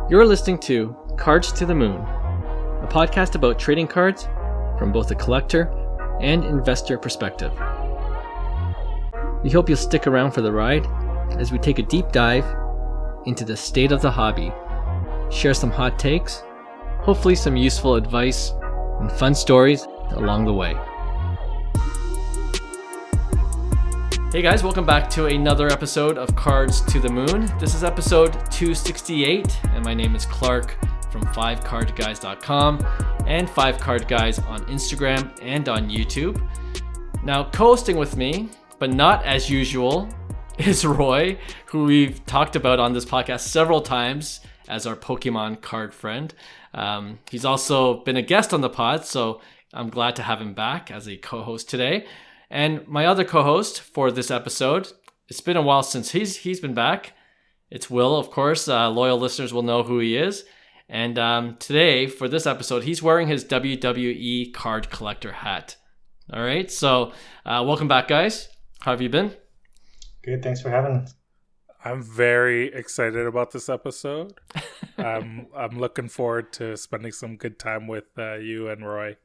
You're listening to Cards to the Moon, a podcast about trading cards from both a collector and investor perspective. We hope you'll stick around for the ride as we take a deep dive into the state of the hobby, share some hot takes, hopefully some useful advice, and fun stories along the way. Hey guys, welcome back to another episode of Cards to the Moon. This is episode 268, and my name is Clark from 5cardguys.com and 5cardguys on Instagram and on YouTube. Now, co-hosting with me, but not as usual, is Roy, who we've talked about on this podcast several times as our Pokemon card friend. He's also been a guest on the pod, so I'm glad to have him back as a co-host today. And my other co-host for this episode, it's been a while since he's been back. It's Will, of course. Loyal listeners will know who he is. And today, for this episode, he's wearing his WWE card collector hat. All right, so welcome back, guys. How have you been? Good, thanks for having us. I'm very excited about this episode. I'm looking forward to spending some good time with you and Roy.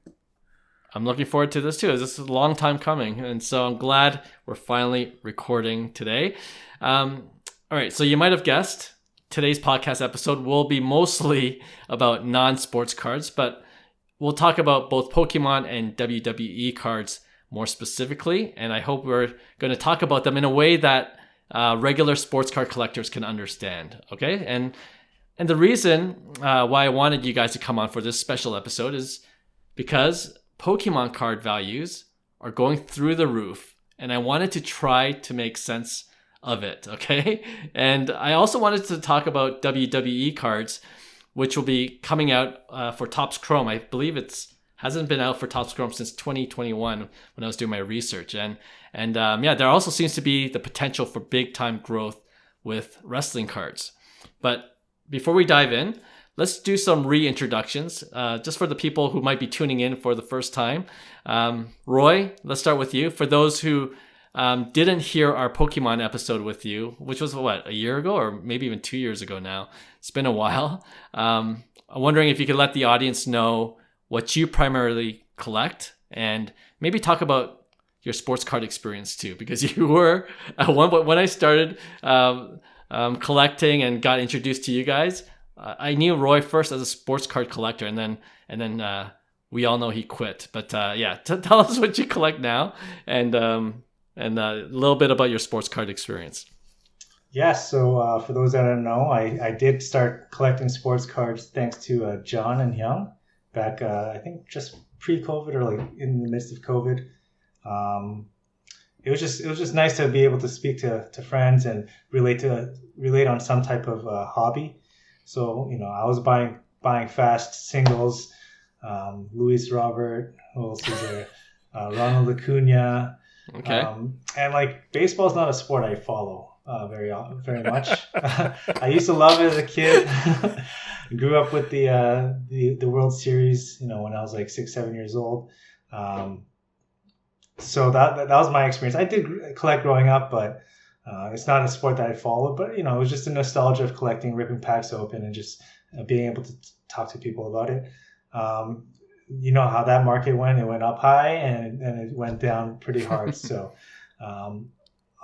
I'm looking forward to this too. This is a long time coming, and so I'm glad we're finally recording today. All right, so you might have guessed, today's podcast episode will be mostly about non-sports cards, but we'll talk about both Pokemon and WWE cards more specifically, and I hope we're going to talk about them in a way that regular sports card collectors can understand, okay? And the reason why I wanted you guys to come on for this special episode is because Pokemon card values are going through the roof, and I wanted to try to make sense of it, okay? And I also wanted to talk about WWE cards, which will be coming out for Topps Chrome. I believe hasn't been out for Topps Chrome since 2021 when I was doing my research. And there also seems to be the potential for big time growth with wrestling cards. But before we dive in, let's do some reintroductions, just for the people who might be tuning in for the first time. Roy, let's start with you. For those who didn't hear our Pokemon episode with you, which was, a year ago or maybe even 2 years ago now. It's been a while. I'm wondering if you could let the audience know what you primarily collect and maybe talk about your sports card experience too, because you were, when I started collecting and got introduced to you guys, I knew Roy first as a sports card collector, and then we all know he quit. But tell us what you collect now, and a little bit about your sports card experience. Yeah, so for those that don't know, I did start collecting sports cards thanks to John and Young back, I think just pre-COVID or like in the midst of COVID. It was just nice to be able to speak to friends and relate on some type of hobby. So, I was buying fast singles, Luis Robert, who else is there? Ronald Acuna. Okay. And like baseball's not a sport I follow very much. I used to love it as a kid. Grew up with the World Series, when I was like 6-7 years old. So that was my experience. I did collect growing up, but it's not a sport that I followed, but it was just a nostalgia of collecting, ripping packs open, and just being able to talk to people about it. You know how that market went; it went up high and it went down pretty hard. So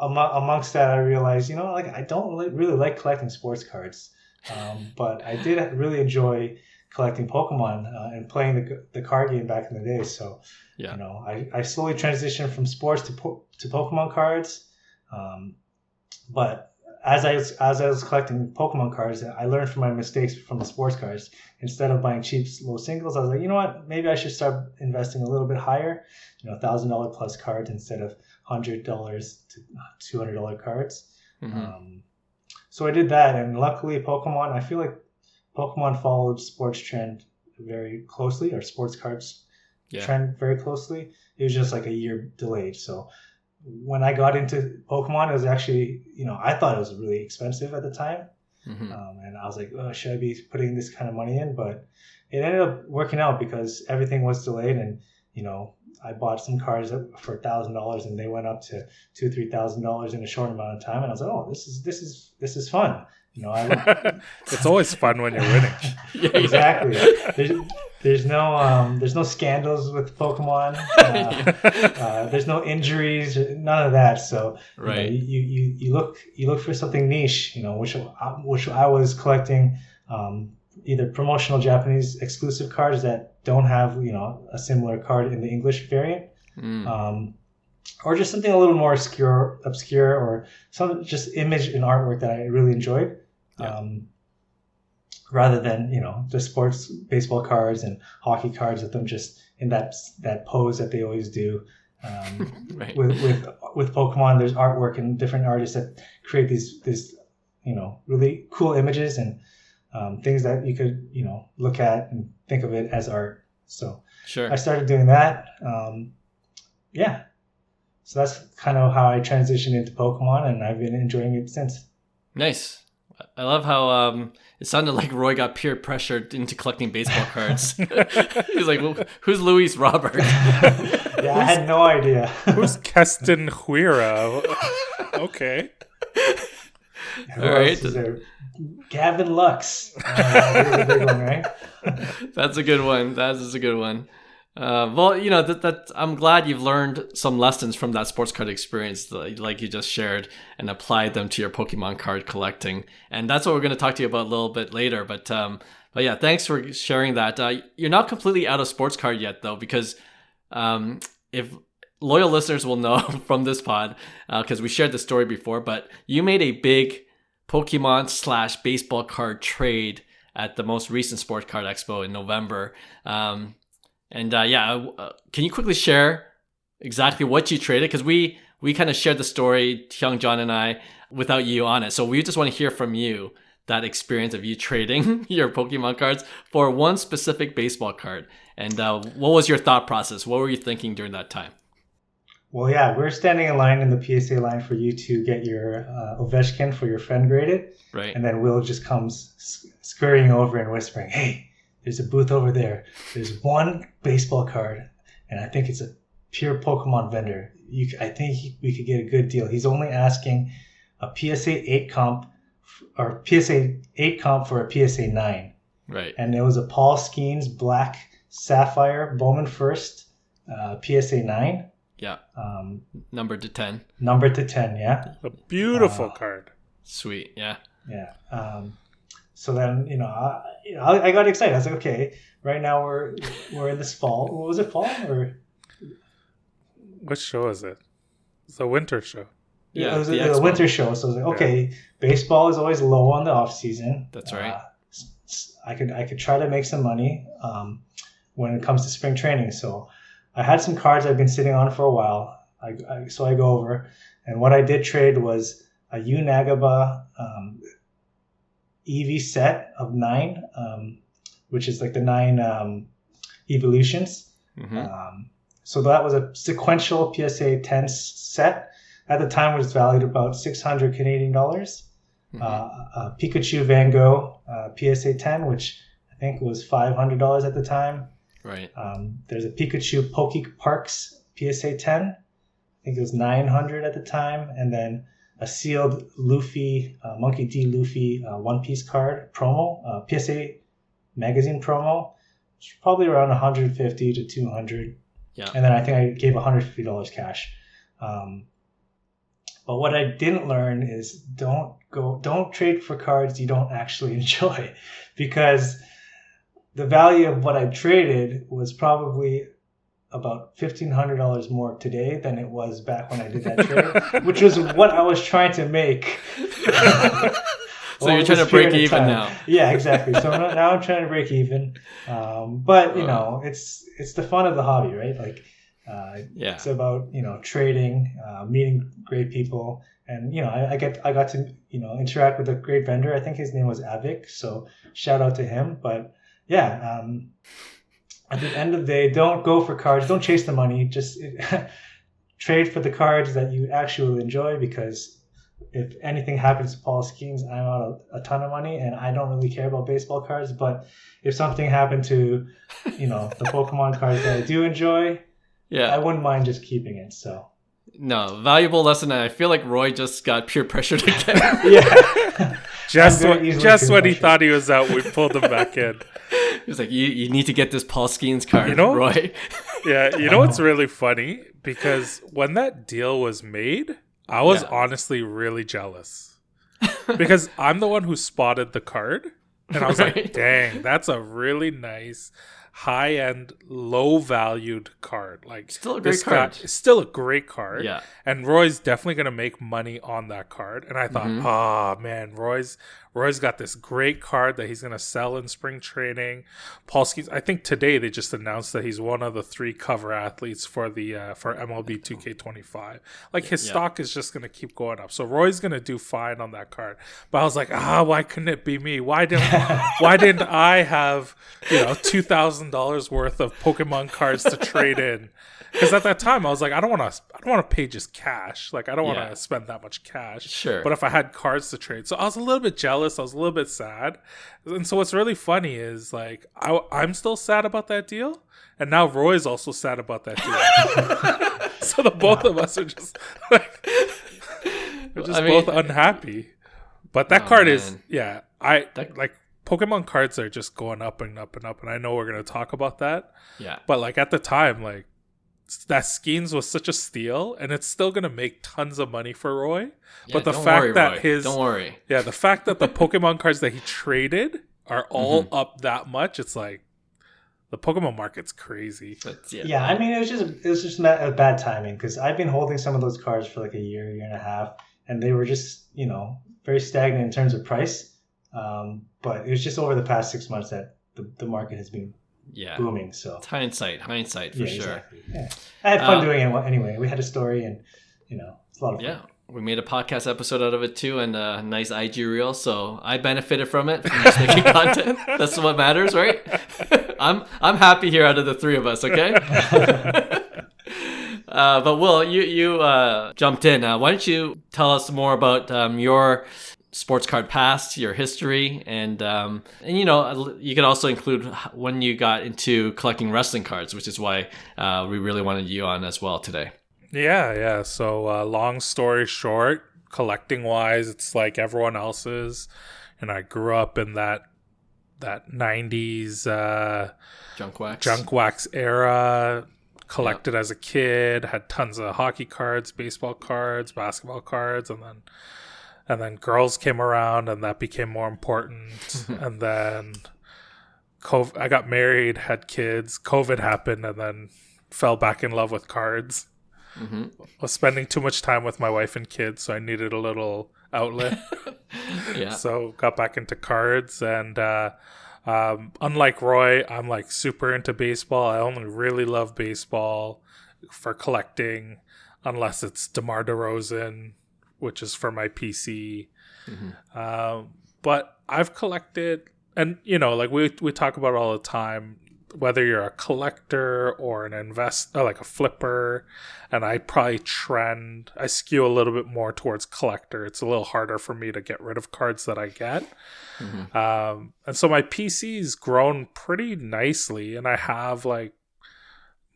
amongst that, I realized, I don't really like collecting sports cards, but I did really enjoy collecting Pokemon and playing the card game back in the day. So yeah, I slowly transitioned from sports to Pokemon cards. But as I was collecting Pokemon cards, I learned from my mistakes from the sports cards. Instead of buying cheap, low singles, I was like, you know what? Maybe I should start investing a little bit higher, $1,000 plus cards instead of $100 to $200 cards. Mm-hmm. So I did that, and luckily, I feel like Pokemon followed sports trend very closely, or sports cards trend very closely. It was just like a year delayed. So when I got into Pokemon, it was actually, I thought it was really expensive at the time. Mm-hmm. And I was like, oh, should I be putting this kind of money in? But it ended up working out because everything was delayed, and, I bought some cards for $1,000 and they went up to $2,000-$3,000 in a short amount of time, and I was like, oh, this is fun. It's always fun when you're winning. Yeah, exactly. There's no scandals with Pokemon. There's no injuries, none of that. So right. You look for something niche, which I was collecting, either promotional Japanese exclusive cards that don't have a similar card in the English variant, or just something a little more obscure, or some just image and artwork that I really enjoyed. Yeah. Rather than the sports baseball cards and hockey cards with them just in that pose that they always do. Right. With Pokemon, there's artwork and different artists that create these really cool images and things that you could look at and think of it as art. So sure. I started doing that. So that's kind of how I transitioned into Pokemon, and I've been enjoying it since. Nice. I love how it sounded like Roy got peer pressured into collecting baseball cards. He's like, well, who's Luis Robert? Yeah, I had no idea. Who's Keston Huira? Okay. Who else is there? Gavin Lux. Here's a big one, right? That's a good one. That is a good one. Well, that I'm glad you've learned some lessons from that sports card experience, like you just shared, and applied them to your Pokemon card collecting. And that's what we're going to talk to you about a little bit later. But yeah, thanks for sharing that. You're not completely out of sports card yet, though, because if loyal listeners will know from this pod, because we shared the story before, but you made a big Pokemon/baseball card trade at the most recent Sports Card Expo in November. Can you quickly share exactly what you traded? Because we kind of shared the story, Hyung John and I, without you on it. So we just want to hear from you that experience of you trading your Pokemon cards for one specific baseball card. And what was your thought process? What were you thinking during that time? Well, yeah, we're standing in line in the PSA line for you to get your Ovechkin for your friend graded. Right. And then Will just comes scurrying over and whispering, hey, there's a booth over there. There's one baseball card, and I think it's a pure Pokemon vendor. I think we could get a good deal. He's only asking a PSA 8 comp for a PSA 9. Right. And it was a Paul Skeens Black Sapphire Bowman First PSA 9. Yeah. Numbered to 10. Numbered to 10, yeah. A beautiful card. Sweet, yeah. Yeah. So then, I got excited. I was like, okay, right now we're in this fall. What was it, fall or? What show is it? It's a winter show. Yeah, it was a winter show. So I was like, okay, baseball is always low on the off season. That's right. I could try to make some money when it comes to spring training. So I had some cards I've been sitting on for a while. So I go over, and what I did trade was a Yu Nagaba EV set of 9, which is like the 9 evolutions. Mm-hmm. So that was a sequential PSA 10 set. At the time, it was valued about 600 Canadian dollars. Mm-hmm. Pikachu Van Gogh PSA 10, which I think was $500 at the time. Right. There's a Pikachu Poke Parks PSA 10. I think it was 900 at the time. And then a sealed Luffy, Monkey D. Luffy One Piece card promo, PSA magazine promo, probably around 150 to 200. Yeah. And then I think I gave $150 cash. But what I didn't learn is don't trade for cards you don't actually enjoy, because the value of what I traded was probably about $1,500 more today than it was back when I did that trade, which was what I was trying to make. So you're trying to break even now. Yeah, exactly. So now I'm trying to break even. But it's the fun of the hobby, right? Like, it's about trading, meeting great people, and I got to interact with a great vendor. I think his name was Avik, so shout out to him. But yeah. At the end of the day, don't go for cards. Don't chase the money. Just trade for the cards that you actually enjoy, because if anything happens to Paul Skeens, I'm out a ton of money, and I don't really care about baseball cards. But if something happened to, the Pokemon cards that I do enjoy, Yeah. I wouldn't mind just keeping it. So no, valuable lesson. And I feel like Roy just got peer pressured again. yeah. just when he thought he was out, we pulled him back in. He's like, you need to get this Paul Skeens card, Roy. Yeah, you know what's really funny? Because when that deal was made, I was honestly really jealous. Because I'm the one who spotted the card. And I was like, dang, that's a really nice, high-end, low-valued card. Like, still a great card. Still a great card. Yeah. And Roy's definitely going to make money on that card. And I thought, oh, man, Roy's got this great card that he's going to sell in spring training. Paul Skeens, I think today they just announced that he's one of the 3 cover athletes for the for MLB 2K25. Like, his stock is just going to keep going up. So Roy's going to do fine on that card. But I was like, why couldn't it be me? Why didn't I have, $2,000 worth of Pokemon cards to trade in? Because at that time I was like, I don't want to pay just cash. Like, I don't want to spend that much cash. Sure. But if I had cards to trade, so I was a little bit jealous. I was a little bit sad. And so what's really funny is like I'm still sad about that deal, and now Roy's also sad about that deal. So the both of us are just like both unhappy. But that card is like Pokemon cards are just going up and up and up, and I know we're gonna talk about that. Yeah. But like at the time, like that Skeens was such a steal, and it's still gonna make tons of money for Roy. Yeah, but the that fact that the fact that the Pokemon cards that he traded are all up that much, it's like the Pokemon market's crazy. Yeah, I mean, it was just not a bad timing, because I've been holding some of those cards for like a year and a half, and they were just very stagnant in terms of price. But it was just over the past 6 months that the market has been booming. So it's hindsight for sure. Exactly. Yeah. I had fun doing it anyway. We had a story, and it's a lot of fun. Yeah, we made a podcast episode out of it too, and a nice IG reel. So I benefited from it, from just making content. That's what matters, right? I'm happy here out of the 3 of us. Okay. But Will, you jumped in. Why don't you tell us more about your sports card past, your history, and you could also include when you got into collecting wrestling cards, which is why we really wanted you on as well today. Yeah. So long story short, collecting wise, it's like everyone else's, and I grew up in that 90s junk wax era. Collected as a kid, had tons of hockey cards, baseball cards, basketball cards, and then girls came around, and that became more important. And then I got married, had kids, COVID happened, and then fell back in love with cards. Was spending too much time with my wife and kids, so I needed a little outlet. So got back into cards, and unlike Roy, I'm like super into baseball. I only really love baseball for collecting, unless it's DeMar DeRozan, which is for my PC. But I've collected, and like we talk about all the time, whether you're a collector or an investor, like a flipper, and I probably I skew a little bit more towards collector. It's a little harder for me to get rid of cards that I get. And so my PC's grown pretty nicely, and I have like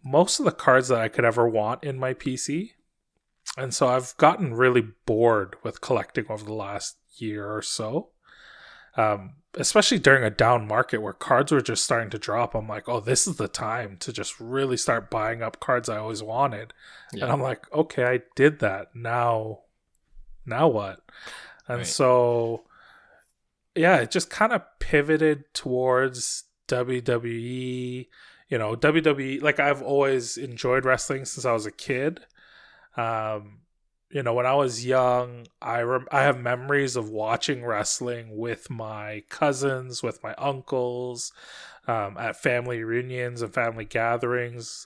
most of the cards that I could ever want in my PC. And so I've gotten really bored with collecting over the last year or so. Especially during a down market where cards were just starting to drop. I'm like, oh, this is the time to just really start buying up cards I always wanted. And I'm like, okay, I did that. Now what? And so, it just kind of pivoted towards WWE. WWE, like I've always enjoyed wrestling since I was a kid. When I was young, I have memories of watching wrestling with my cousins, with my uncles, at family reunions and family gatherings.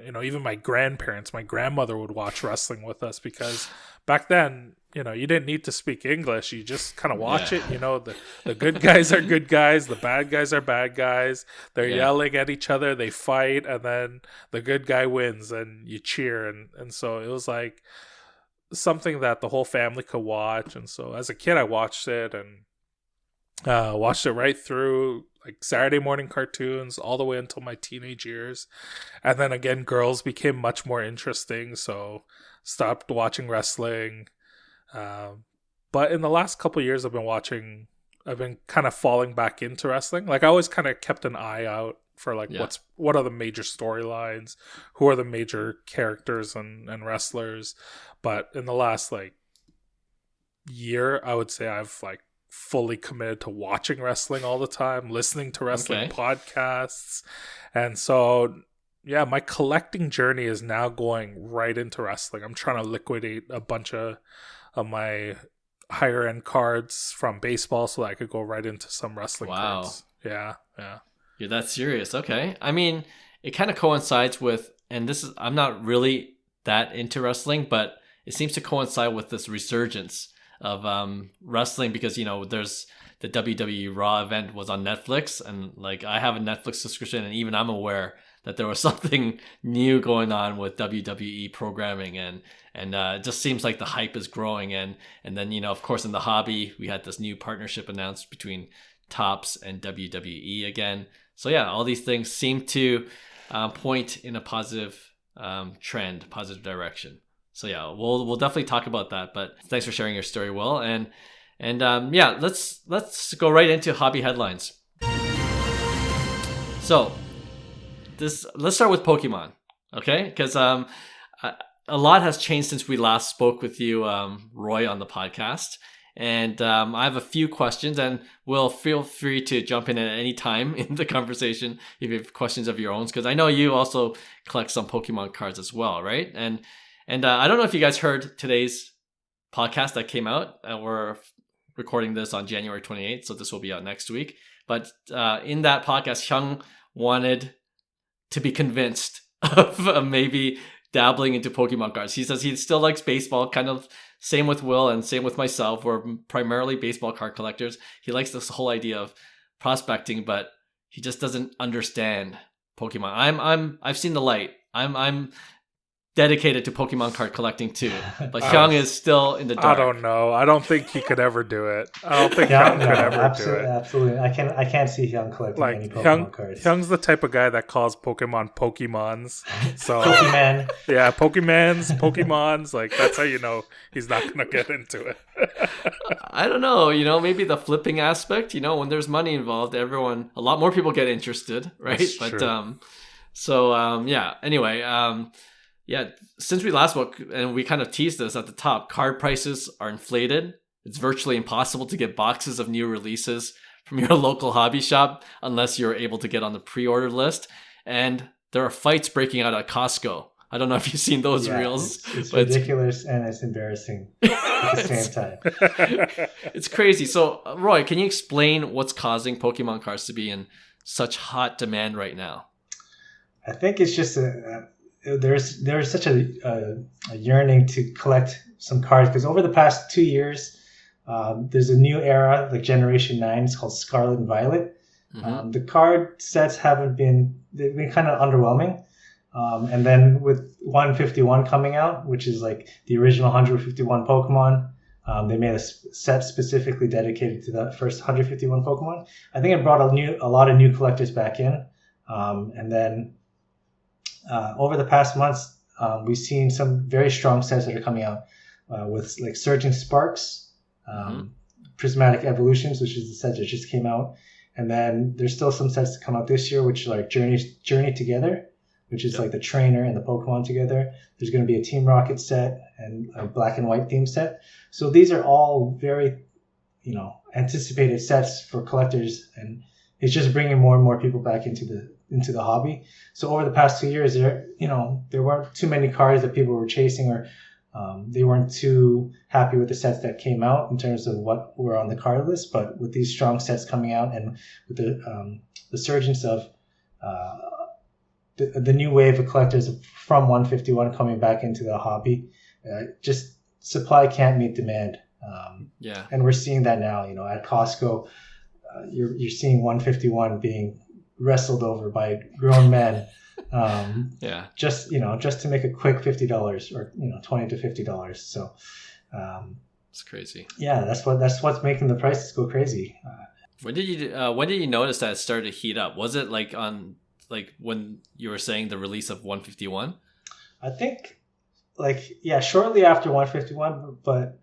Even my grandparents, my grandmother would watch wrestling with us, because back then, you didn't need to speak English. You just kind of watch it. The good guys are good guys. The bad guys are bad guys. They're yelling at each other. They fight, and then the good guy wins, and you cheer. And so it was like something that the whole family could watch. And so as a kid, I watched it, and watched it right through like Saturday morning cartoons all the way until my teenage years. And then again, girls became much more interesting, so stopped watching wrestling. But in the last couple of years, I've been kind of falling back into wrestling. Like, I always kind of kept an eye out for like what are the major storylines, who are the major characters and wrestlers. But in the last like year, I would say I've like fully committed to watching wrestling all the time, listening to wrestling podcasts. And so yeah, my collecting journey is now going right into wrestling. I'm trying to liquidate a bunch of my higher end cards from baseball so that I could go right into some wrestling cards. Yeah. You're that serious. Okay. I mean, it kind of coincides with, and this is, I'm not really that into wrestling, but it seems to coincide with this resurgence of wrestling because, you know, there's the WWE Raw event was on Netflix, and like I have a Netflix subscription, and even I'm aware that there was something new going on with WWE programming, and it just seems like the hype is growing. And then, you know, of course, in the hobby, we had this new partnership announced between Topps and WWE again. So yeah, all these things seem to point in a positive trend, positive direction. So yeah, we'll definitely talk about that. But thanks for sharing your story, Will. And yeah, let's go right into hobby headlines. So let's start with Pokemon, okay? Because a lot has changed since we last spoke with you, Roy, on the podcast. And I have a few questions, and Will, feel free to jump in at any time in the conversation if you have questions of your own, because I know you also collect some Pokemon cards as well, right? And I don't know if you guys heard today's podcast that came out. We're recording this on January 28th, so this will be out next week. But in that podcast, Hyung wanted to be convinced of maybe dabbling into Pokemon cards. He says he still likes baseball, kind of same with Will and same with myself. We're primarily baseball card collectors. He likes this whole idea of prospecting, but he just doesn't understand Pokemon. I've seen the light. I'm dedicated to Pokemon card collecting too, but Hyung is still in the dark. I don't know. I don't think he could ever do it. I don't think Hyung could ever do it. Absolutely, I can't see Hyung collecting any Pokemon cards. Hyung's the type of guy that calls Pokemon Pokemons. So Pokemon. Yeah, Pokemons. Like, that's how you know he's not gonna get into it. I don't know. You know, maybe the flipping aspect. You know, when there's money involved, a lot more people get interested, right? That's but true. Yeah. Anyway, yeah, since we last spoke, and we kind of teased this at the top, card prices are inflated. It's virtually impossible to get boxes of new releases from your local hobby shop unless you're able to get on the pre-order list. And there are fights breaking out at Costco. I don't know if you've seen those reels. It's ridiculous and it's embarrassing at the same time. It's crazy. So, Roy, can you explain what's causing Pokemon cards to be in such hot demand right now? I think it's just there's such a yearning to collect some cards, because over the past 2 years, there's a new era, like Generation 9. It's called Scarlet and Violet. Mm-hmm. The card sets they've been kind of underwhelming. And then with 151 coming out, which is like the original 151 Pokemon, they made a set specifically dedicated to the first 151 Pokemon. I think it brought a lot of new collectors back in. And then over the past months, we've seen some very strong sets that are coming out with like Surging Sparks, Prismatic Evolutions, which is the set that just came out. And then there's still some sets to come out this year, which are like Journey Together, which is like the trainer and the Pokemon together. There's going to be a Team Rocket set and a Black and White theme set. So these are all very, anticipated sets for collectors, and it's just bringing more and more people back into the hobby. So over the past 2 years, there weren't too many cards that people were chasing, or they weren't too happy with the sets that came out in terms of what were on the card list. But with these strong sets coming out, and with the resurgence of the new wave of collectors from 151 coming back into the hobby, just supply can't meet demand. And we're seeing that now. At Costco, you're seeing 151 being wrestled over by grown men. Just to make a quick $50 or $20 to $50. So it's crazy. Yeah, that's what's making the prices go crazy. When did you notice that it started to heat up? Was it like on like when you were saying the release of 151? I think shortly after 151, but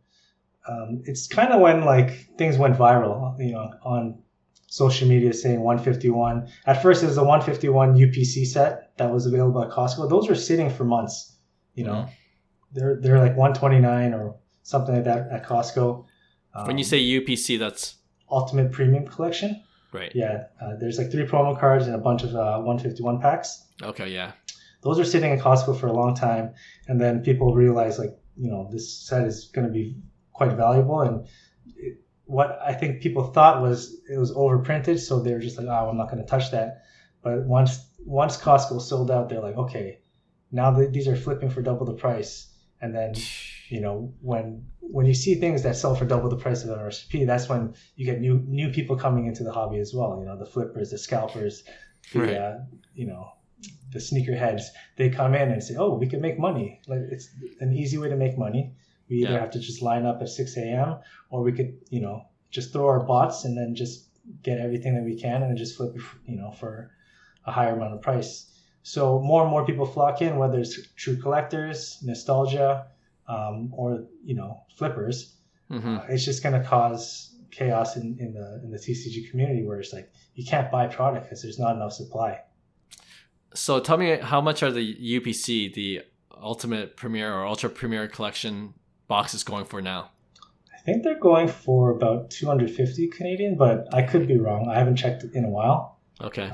it's kind of when like things went viral, on social media saying 151. At first, it was the 151 UPC set that was available at Costco. Those were sitting for months. They're like 129 or something like that at Costco. When you say UPC, that's Ultimate Premium Collection. Right. Yeah. There's like 3 promo cards and a bunch of 151 packs. Okay. Yeah. Those are sitting in Costco for a long time, and then people realize this set is going to be quite valuable. And what I think people thought was it was overprinted, so they were just like, "Oh, I'm not going to touch that." But once Costco sold out, they're like, "Okay, now these are flipping for double the price." And then, when you see things that sell for double the price of MSRP, that's when you get new people coming into the hobby as well. The flippers, the scalpers, the sneakerheads. They come in and say, "Oh, we can make money. Like it's an easy way to make money. We either have to just line up at 6 a.m. or we could, just throw our bots and then just get everything that we can and then just flip it, for a higher amount of price." So more and more people flock in, whether it's true collectors, nostalgia, or flippers. Mm-hmm. It's just going to cause chaos in the TCG community, where it's like you can't buy product because there's not enough supply. So tell me, how much are the UPC, the Ultimate Premier or Ultra Premier Collection boxes going for now? I think they're going for about 250 Canadian, but I could be wrong. I haven't checked it in a while. Okay.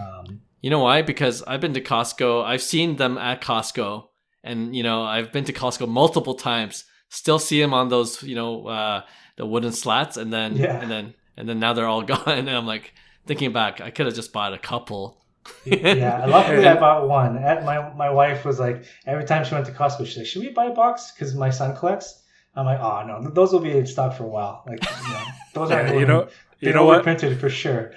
You know why? Because I've been to Costco. I've seen them at Costco, and I've been to Costco multiple times. Still see them on those, the wooden slats, and then now they're all gone. And I'm like thinking back, I could have just bought a couple. Yeah, luckily I bought one. My wife was like, every time she went to Costco, she's like, "Should we buy a box?" Because my son collects. I'm like, "Oh no, those will be in stock for a while. Like, those aren't what printed for sure."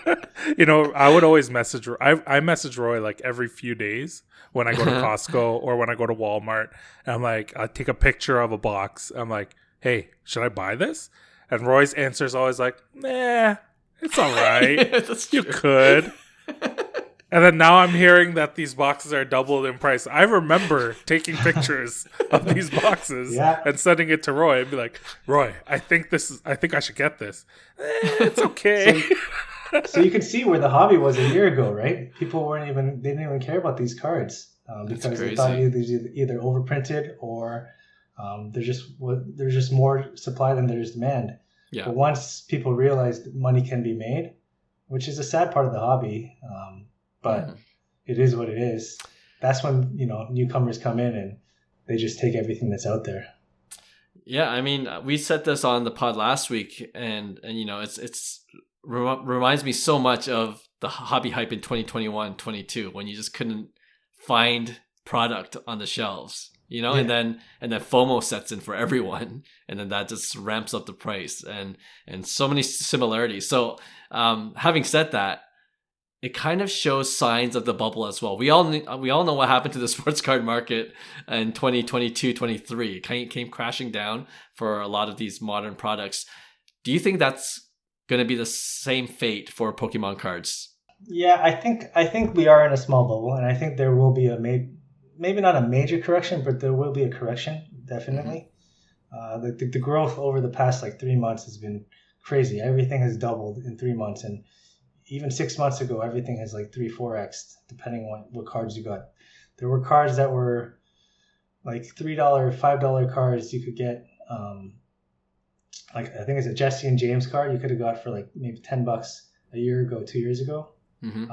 I would always message. I message Roy like every few days when I go to Costco or when I go to Walmart. And I'm like, I take a picture of a box. I'm like, "Hey, should I buy this?" And Roy's answer is always like, "Nah, it's all right. You could." And then now I'm hearing that these boxes are doubled in price. I remember taking pictures of these boxes and sending it to Roy and be like, "Roy, I think I should get this." It's okay. So you can see where the hobby was a year ago, right? People they didn't even care about these cards because they thought either overprinted or there's just more supply than there is demand. Yeah. But once people realized that money can be made, which is a sad part of the hobby, but it is what it is. That's when newcomers come in and they just take everything that's out there. Yeah, I mean, we said this on the pod last week, and it's reminds me so much of the hobby hype in 2021-22 when you just couldn't find product on the shelves, and then FOMO sets in for everyone, and then that just ramps up the price, and so many similarities. So having said that, it kind of shows signs of the bubble as well. We all know what happened to the sports card market in 2022-23. It came crashing down for a lot of these modern products. Do you think that's going to be the same fate for Pokemon cards? Yeah, I think we are in a small bubble, and I think there will be maybe not a major correction, but there will be a correction, definitely. The growth over the past 3 months has been crazy. Everything has doubled in 3 months, and even 6 months ago, everything has 3-4x, depending on what cards you got. There were cards that were $3, $5 cards you could get. I think it's a Jesse and James card you could have got for maybe $10 a year ago, 2 years ago. Mm-hmm.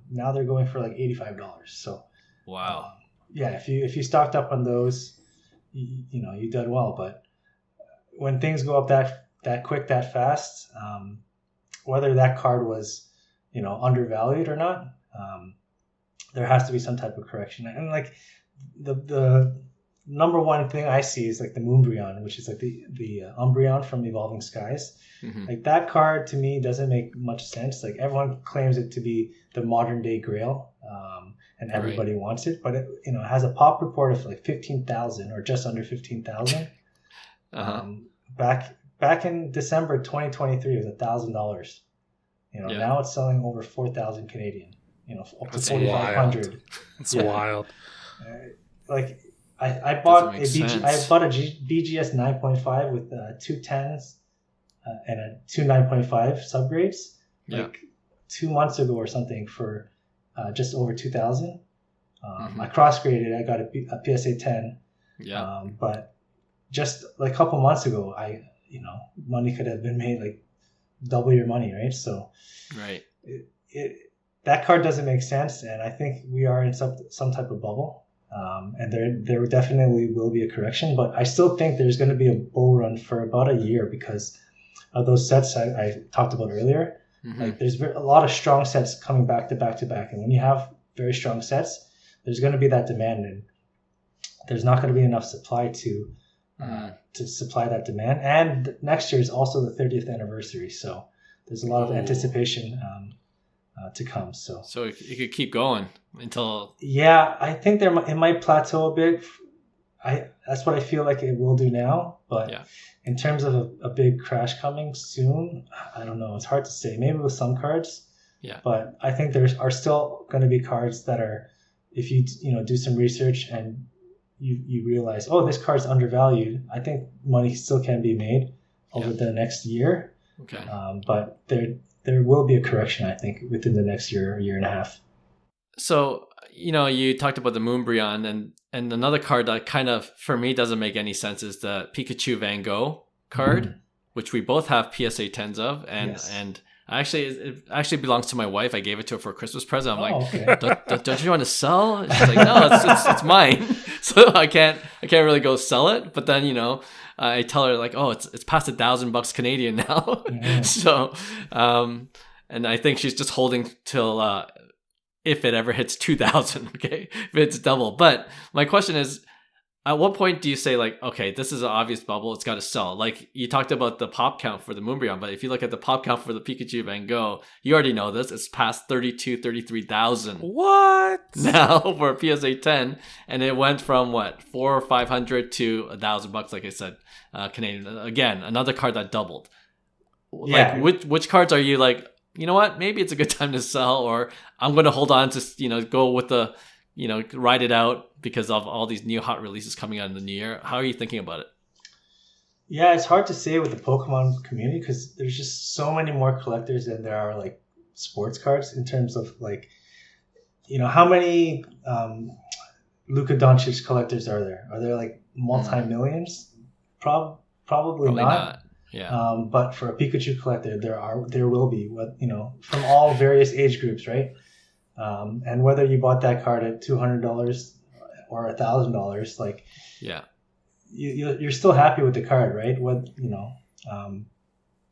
Now they're going for $85. So wow. If you stocked up on those, you did well. But when things go up that quick, that fast, whether that card was undervalued or not, there has to be some type of correction. And the number one thing I see is the Moonbreon, which is the Umbreon from Evolving Skies. Mm-hmm. That card to me doesn't make much sense. Everyone claims it to be the modern day Grail, and everybody wants it, but it has a pop report of 15,000 or just under 15,000. Back in December 2023, it was $1,000. Now it's selling over 4,000 Canadian. Up to That's 4,500. It's wild. I bought a BGS 9.5 with 210s and two 9.5 subgrades 2 months ago or something for just over 2,000. I cross-graded. I got a PSA 10. Yeah. But just like a couple months ago, money could have been made like double your money, right? So right. That card doesn't make sense, and I think we are in some type of bubble. And there definitely will be a correction, but I still think there's going to be a bull run for about a year because of those sets I talked about earlier. Like there's a lot of strong sets coming back to back to back, and when you have very strong sets, there's going to be that demand, and there's not going to be enough supply to supply that demand. And next year is also the 30th anniversary, so there's a lot of anticipation to come. So it could keep going until. Yeah, I think it might plateau a bit. That's what I feel like it will do now, but in terms of a big crash coming soon, I don't know. It's hard to say. Maybe with some cards. Yeah. But I think there are still going to be cards that are, if you do some research and you realize, oh, this card's undervalued, I think money still can be made over the next year. Okay. But there will be a correction, I think, within the next year and a half. So, you talked about the Moonbryon, and another card that kind of, for me, doesn't make any sense is the Pikachu Van Gogh card, which we both have PSA 10s of. And it actually belongs to my wife. I gave it to her for a Christmas present. I'm like, don't you want to sell? She's like, no, it's mine. So I can't really go sell it. But then, I tell her like, oh, it's past $1,000 Canadian now. So, and I think she's just holding till, if it ever hits 2,000, okay, if it's double. But my question is, at what point do you say like, okay, this is an obvious bubble, it's got to sell? Like you talked about the pop count for the Moonbryon, but if you look at the pop count for the Pikachu Van Gogh, you already know this, it's past 33,000. What? Now for a PSA 10, and it went from what, 400 or 500 to $1,000, like I said, Canadian. Again, another card that doubled. Yeah. Like which cards are you like, you know what, maybe it's a good time to sell, or I'm going to hold on to, go with the, ride it out because of all these new hot releases coming out in the new year? How are you thinking about it? Yeah, it's hard to say with the Pokemon community because there's just so many more collectors than there are like sports cards in terms of like, how many Luka Doncic collectors are there? Are there like multi-millions? Probably not. Yeah. But for a Pikachu collector, there will be from all various age groups, right? And whether you bought that card at $200 or $1,000, like you're still happy with the card, right? You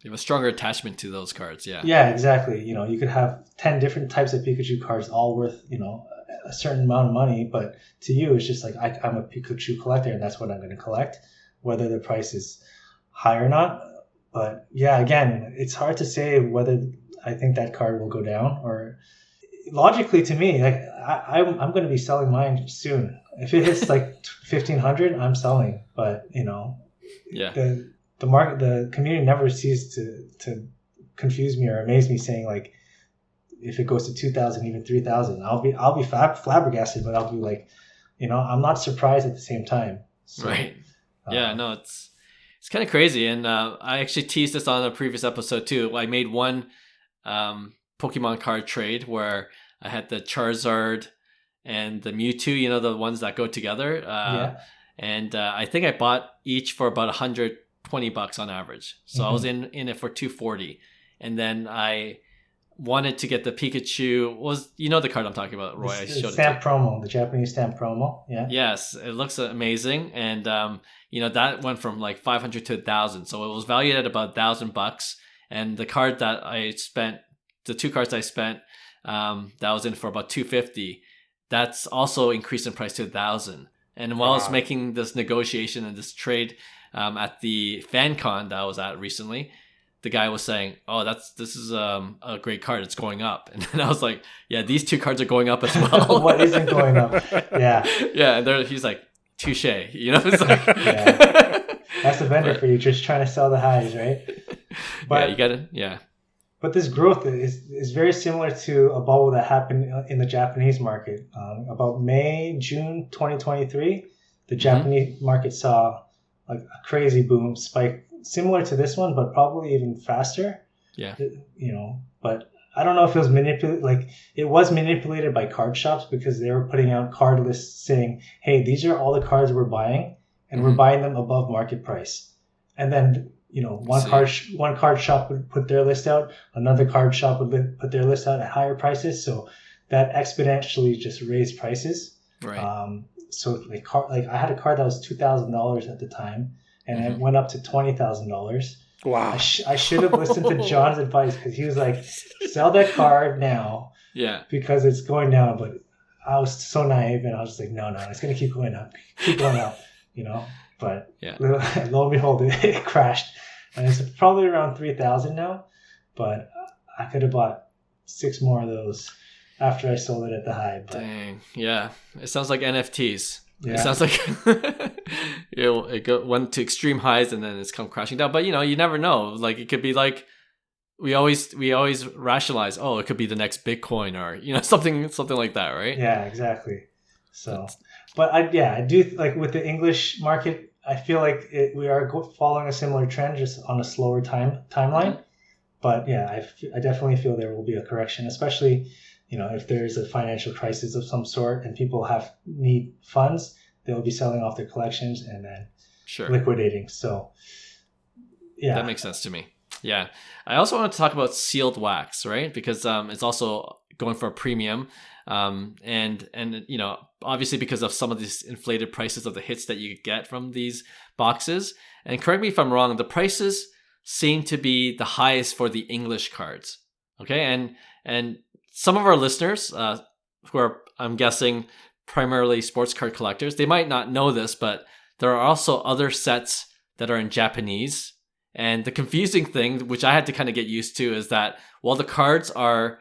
have a stronger attachment to those cards, yeah. Yeah, exactly. You could have 10 different types of Pikachu cards, all worth a certain amount of money, but to you, it's just like I'm a Pikachu collector, and that's what I'm going to collect, whether the price is high or not. But yeah, again, it's hard to say whether I think that card will go down, or logically to me, like I'm going to be selling mine soon. If it hits like 1,500, I'm selling. But the market, the community never ceases to confuse me or amaze me, saying like, if it goes to 2,000, even 3,000, I'll be flabbergasted, but I'll be like, I'm not surprised at the same time. So, right. Yeah. No, it's kind of crazy. And I actually teased this on a previous episode too. I made one Pokemon card trade where I had the Charizard and the Mewtwo, the ones that go together. And I think I bought each for about $120 on average. So I was in it for $240. And then I wanted to get the Pikachu. The card I'm talking about, Roy? I showed stamp promo, the Japanese stamp promo. Yeah. Yes, it looks amazing, and that went from like 500 to 1,000, so it was valued at about $1,000. And the card that I spent, the two cards I spent, that was in for about $250. That's also increased in price to 1,000. And while I was making this negotiation and this trade at the FanCon that I was at recently, the guy was saying, "Oh, this is a great card. It's going up." And then I was like, "Yeah, these two cards are going up as well." What isn't going up? Yeah. Yeah, and he's like, "Touche." It's like, that's a vendor for you, just trying to sell the highs, right? But you got it. Yeah. but this growth is very similar to a bubble that happened in the Japanese market. About May, June 2023, the Japanese market saw like a crazy boom spike, similar to this one, but probably even faster. Yeah. But I don't know if it was manipulated. Like, it was manipulated by card shops because they were putting out card lists saying, "Hey, these are all the cards we're buying, and we're buying them above market price." And then, one card shop would put their list out, another card shop would put their list out at higher prices. So that exponentially just raised prices. Right. So like I had a card that was $2,000 at the time, and it went up to $20,000. Wow. I should have listened to John's advice, because he was like, sell that card now. Yeah. Because it's going down. But I was so naive, and I was just like, no, it's going to keep going up. But lo and behold, it crashed. And it's probably around 3,000 now. But I could have bought 6 more of those after I sold it at the high. But dang. Yeah. It sounds like NFTs. Yeah. It sounds like went to extreme highs and then it's come crashing down. But you never know. Like, it could be like we always rationalize. Oh, it could be the next Bitcoin or something like that, right? Yeah, exactly. So, but I do like with the English market. I feel like we are following a similar trend, just on a slower timeline. But yeah, I definitely feel there will be a correction, especially if there's a financial crisis of some sort and people need funds, they'll be selling off their collections and then liquidating. So, yeah. That makes sense to me. Yeah. I also want to talk about sealed wax, right? Because it's also going for a premium. And obviously because of some of these inflated prices of the hits that you get from these boxes. And correct me if I'm wrong, the prices seem to be the highest for the English cards. Okay. And some of our listeners, who are, I'm guessing, primarily sports card collectors, they might not know this, but there are also other sets that are in Japanese. And the confusing thing, which I had to kind of get used to, is that while the cards are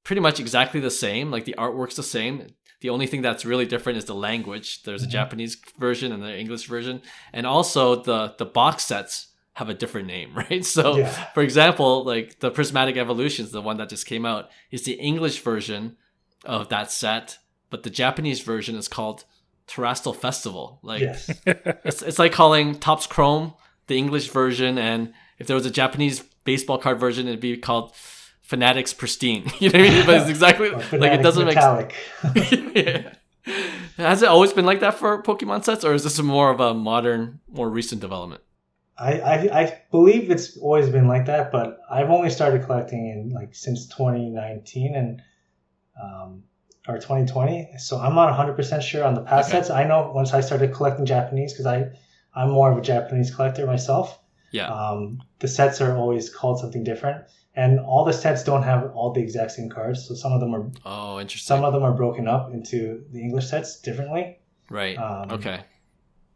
pretty much exactly the same, like the artwork's the same, the only thing that's really different is the language. There's a Japanese version and the English version. And also the box sets have a different name, right? So, for example, like the Prismatic Evolutions, the one that just came out, is the English version of that set, but the Japanese version is called Terrestrial Festival. Like, it's like calling Topps Chrome the English version, and if there was a Japanese baseball card version, it'd be called Fanatics Pristine. You know what I mean? But it's exactly like, it doesn't metallic. Yeah. Has it always been like that for Pokemon sets, or is this more of a modern, more recent development? I believe it's always been like that, but I've only started collecting since 2019 or 2020. So I'm not 100% sure on the past sets. I know once I started collecting Japanese, because I'm more of a Japanese collector myself. Yeah. The sets are always called something different, and all the sets don't have all the exact same cards. So some of them are interesting. Some of them are broken up into the English sets differently. Right. Okay.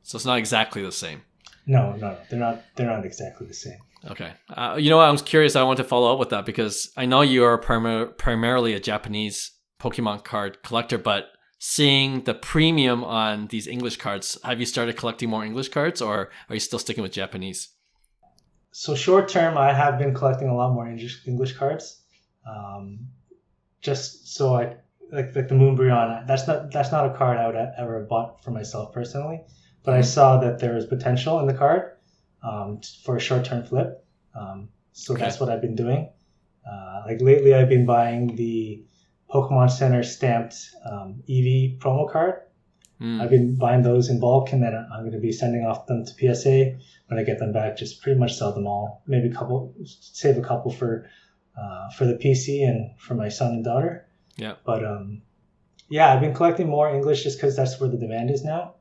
So it's not exactly the same. No, they're not exactly the same. Okay. I was curious. I want to follow up with that because I know you are primarily a Japanese Pokemon card collector, but seeing the premium on these English cards, have you started collecting more English cards, or are you still sticking with Japanese? So short term, I have been collecting a lot more English cards. Just so I like the Moonbreon. That's not a card I would ever have bought for myself personally. But I saw that there was potential in the card for a short-term flip. So that's what I've been doing. Lately, I've been buying the Pokemon Center stamped EV promo card. I've been buying those in bulk, and then I'm going to be sending off them to PSA. When I get them back, just pretty much sell them all. Maybe save a couple for the PC and for my son and daughter. Yeah. But I've been collecting more English just because that's where the demand is now.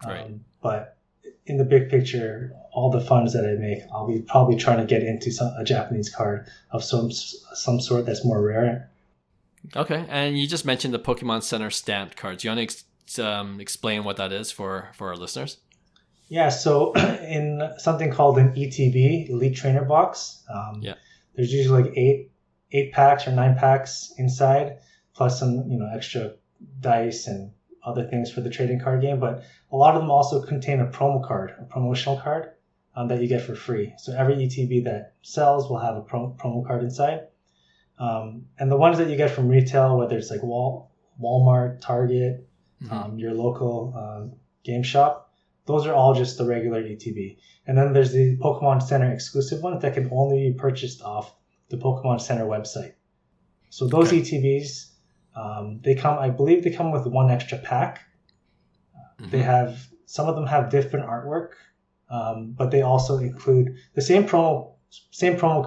Right. But in the big picture, all the funds that I make, I'll be probably trying to get into a Japanese card of some sort that's more rare. Okay, and you just mentioned the Pokemon Center stamped cards. You want to explain what that is for our listeners? Yeah, so in something called an ETB, Elite Trainer Box, there's usually like 8 packs or 9 packs inside, plus some extra dice and other things for the trading card game, but a lot of them also contain a promotional card that you get for free. So every ETB that sells will have a promo card inside. And the ones that you get from retail, whether it's like Walmart, Target, your local game shop, those are all just the regular ETB. And then there's the Pokemon Center exclusive ones that can only be purchased off the Pokemon Center website. So those ETBs, I believe they come with one extra pack. They have, some of them have different artwork, but they also include the same promo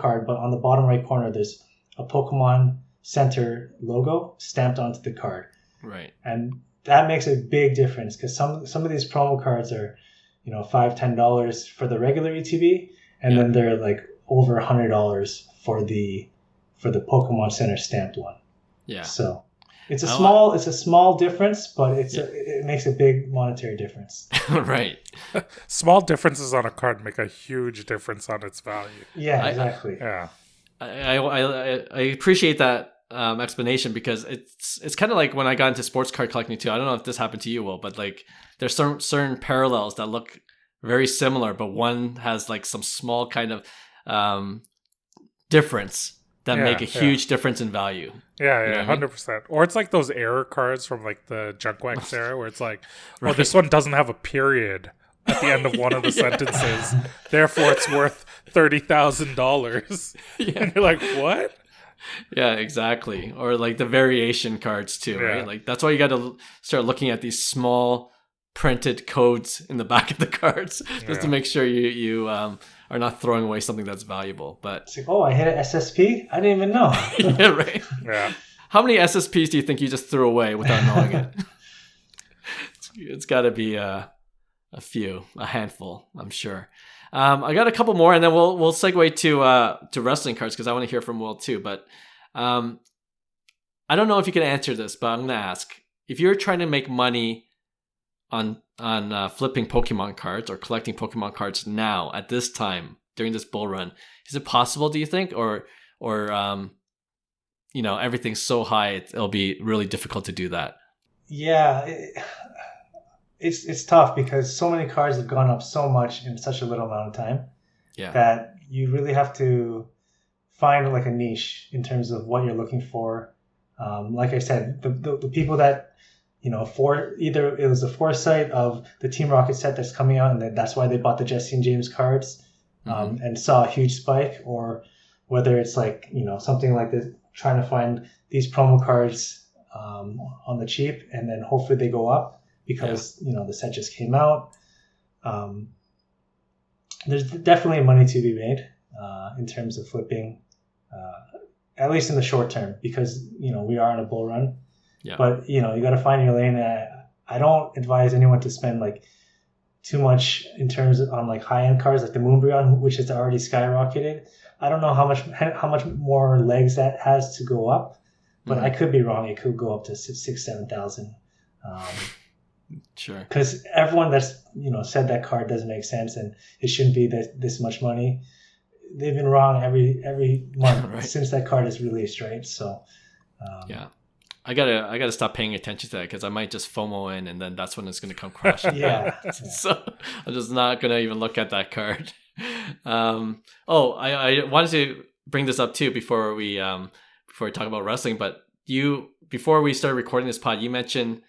card, but on the bottom right corner, there's a Pokemon Center logo stamped onto the card. Right. And that makes a big difference because some of these promo cards are, $5-10 for the regular ETB, and then they're like over $100 for the Pokemon Center stamped one. Yeah. So it's a small difference, but it makes a big monetary difference. Right. Small differences on a card make a huge difference on its value. Yeah, exactly. I appreciate that explanation because it's kind of like when I got into sports card collecting too. I don't know if this happened to you, Will, but like there's certain parallels that look very similar, but one has like some small kind of difference that make a huge difference in value. Yeah, 100%. Or it's like those error cards from like the Junkwax era where it's like, oh, this one doesn't have a period at the end of one of the sentences, therefore it's worth $30,000. And you're like, what? Yeah, exactly. Or like the variation cards too, right? Like that's why you got to start looking at these small printed codes in the back of the cards just to make sure you are not throwing away something that's valuable. But it's like, oh, I hit an SSP? I didn't even know. Yeah, right. Yeah. How many SSPs do you think you just threw away without knowing it? It's got to be a handful, I'm sure. I got a couple more, and then we'll segue to wrestling cards because I want to hear from Will too. But I don't know if you can answer this, but I'm going to ask: if you're trying to make money on flipping Pokemon cards or collecting Pokemon cards now at this time during this bull run, is it possible? Do you think, or everything's so high it'll be really difficult to do that? Yeah. It's tough because so many cards have gone up so much in such a little amount of time that you really have to find like a niche in terms of what you're looking for. Like I said, the people that, either it was the foresight of the Team Rocket set that's coming out and that's why they bought the Jesse and James cards and saw a huge spike, or whether it's like, something like this, trying to find these promo cards on the cheap and then hopefully they go up. Because the set just came out. There's definitely money to be made in terms of flipping, at least in the short term, because we are in a bull run. Yeah. But you got to find your lane. I don't advise anyone to spend like too much in terms of on like high end cards like the Moonbreon, which has already skyrocketed. I don't know how much more legs that has to go up, but I could be wrong. It could go up to 6,000-7,000. Sure. Because everyone that's said that card doesn't make sense and it shouldn't be this much money, they've been wrong every month right. since that card is released, right? So I gotta stop paying attention to that because I might just FOMO in and then that's when it's gonna come crashing. So I'm just not gonna even look at that card. I wanted to bring this up too before we talk about wrestling, but before we started recording this pod, you mentioned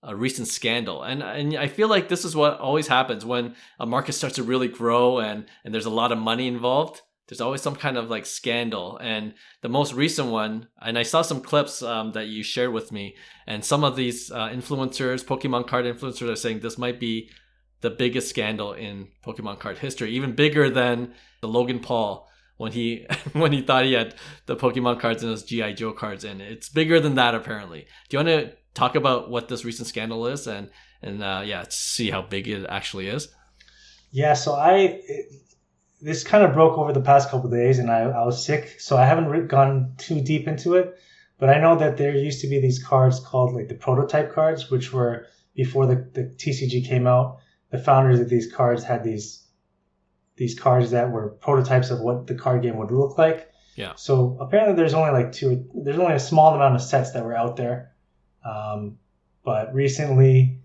a recent scandal. And I feel like this is what always happens when a market starts to really grow and there's a lot of money involved. There's always some kind of like scandal. And the most recent one, and I saw some clips that you shared with me, and some of these influencers, Pokemon card influencers, are saying this might be the biggest scandal in Pokemon card history, even bigger than the Logan Paul when he thought he had the Pokemon cards and his G.I. Joe cards in. It's bigger than that, apparently. Do you want to talk about what this recent scandal is and see how big it actually is? Yeah, so this kind of broke over the past couple of days and I was sick, so I haven't gone too deep into it, but I know that there used to be these cards called like the prototype cards, which were before the TCG came out. The founders of these cards had these cards that were prototypes of what the card game would look like. Yeah. So apparently there's only a small amount of sets that were out there. But recently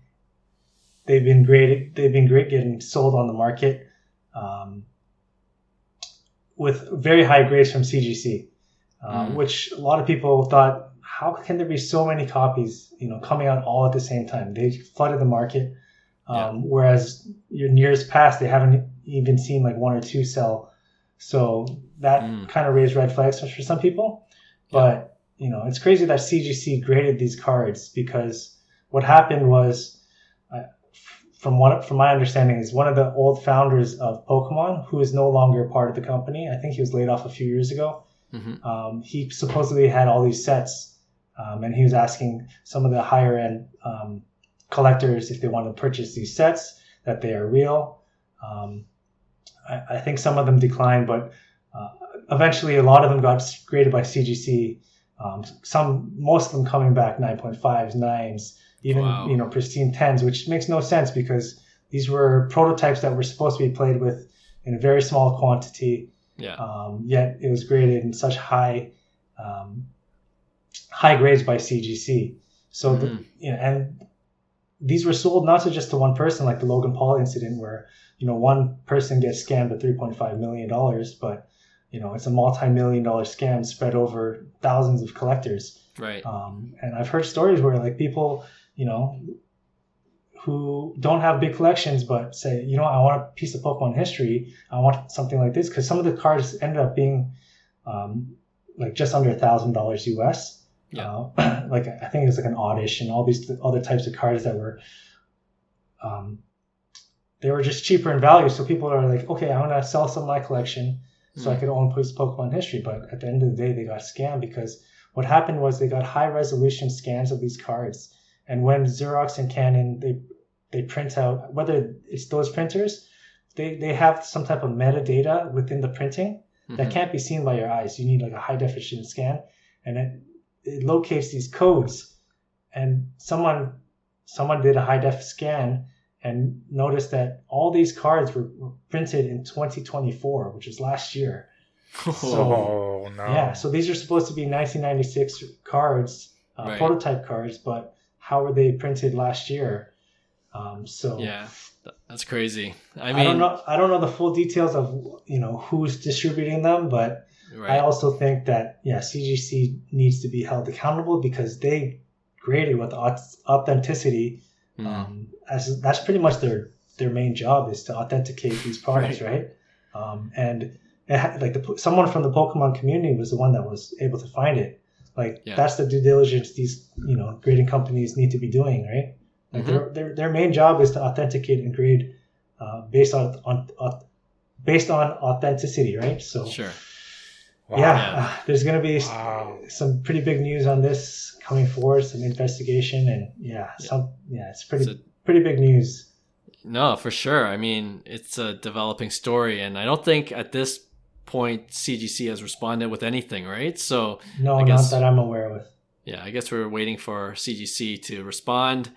they've been great getting sold on the market. with very high grades from CGC, which a lot of people thought, how can there be so many copies, coming out all at the same time? They flooded the market, whereas in years past they haven't even seen like one or two sell. So that kind of raised red flags for some people. But it's crazy that CGC graded these cards, because what happened was, from my understanding, is one of the old founders of Pokemon, who is no longer part of the company. I think he was laid off a few years ago. He supposedly had all these sets, and he was asking some of the higher end collectors if they want to purchase these sets, that they are real. I think some of them declined, but eventually a lot of them got graded by CGC. Most of them coming back 9.5s, 9s, even pristine 10s, which makes no sense, because these were prototypes that were supposed to be played with in a very small quantity. Yet it was graded in such high grades by CGC. So and these were sold not just to one person, like the Logan Paul incident, where one person gets scammed at $3.5 million, but it's a multi-million-dollar scam spread over thousands of collectors. Right. And I've heard stories where like people, who don't have big collections, but say, I want a piece of Pokemon history. I want something like this, because some of the cards ended up being like just under $1,000 US. Like I think it was like an Oddish and all these other types of cards that were, they were just cheaper in value. So people are like, okay, I want to sell some of my collection so I could own a piece of Pokemon history. But at the end of the day, they got scammed, because what happened was they got high resolution scans of these cards. And when Xerox and Canon, they print out, whether it's those printers, they have some type of metadata within the printing that can't be seen by your eyes. You need like a high definition scan, and it locates these codes. And someone did a high def scan and noticed that all these cards were printed in 2024, which is last year. So, no. Yeah, so these are supposed to be 1996 cards, prototype cards, but how were they printed last year? Yeah, that's crazy. I don't know the full details of who's distributing them, but I also think that CGC needs to be held accountable, because they graded with authenticity. As that's pretty much their main job, is to authenticate these products, right? And someone from the Pokemon community was the one that was able to find it. That's the due diligence these grading companies need to be doing, right? Like their main job is to authenticate and grade based on authenticity, right? So sure. Wow. There's going to be some pretty big news on this coming forward, some investigation, and it's pretty big news. No, for sure. I mean, it's a developing story, and I don't think at this point CGC has responded with anything, right? So no, not that I'm aware of. Yeah, I guess we're waiting for CGC to respond,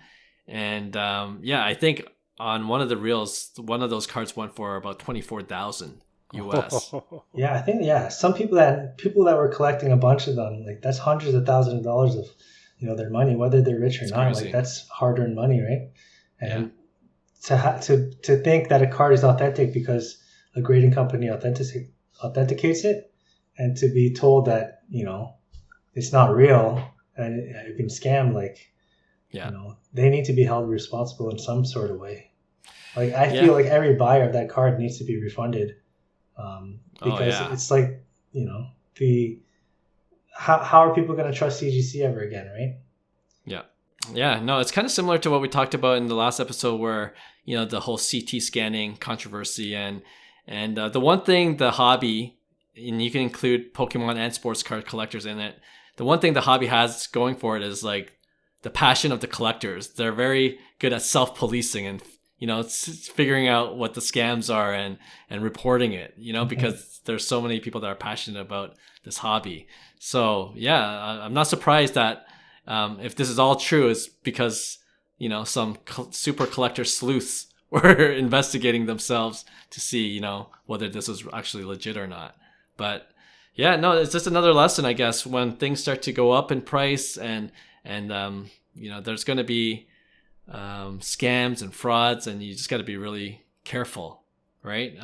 and I think on one of the reels, one of those cards went for about 24,000 US. Yeah, I think some people that were collecting a bunch of them, like that's hundreds of thousands of dollars of their money, whether they're rich or not. Crazy. Like that's hard-earned money, right? And to think that a card is authentic because a grading company authenticates it, and to be told that it's not real and it's been scammed, they need to be held responsible in some sort of way. Like I feel like every buyer of that card needs to be refunded. Because it's like, how are people going to trust CGC ever again, right? Yeah, no, it's kind of similar to what we talked about in the last episode, where, the whole CT scanning controversy and the one thing the hobby, and you can include Pokemon and sports card collectors in it, the one thing the hobby has going for it is like the passion of the collectors. They're very good at self-policing and it's figuring out what the scams are and reporting it, because there's so many people that are passionate about this hobby. So I'm not surprised that if this is all true, it's because, some super collector sleuths were investigating themselves to see, whether this was actually legit or not. But it's just another lesson, I guess, when things start to go up in price and there's going to be scams and frauds, and you just got to be really careful right?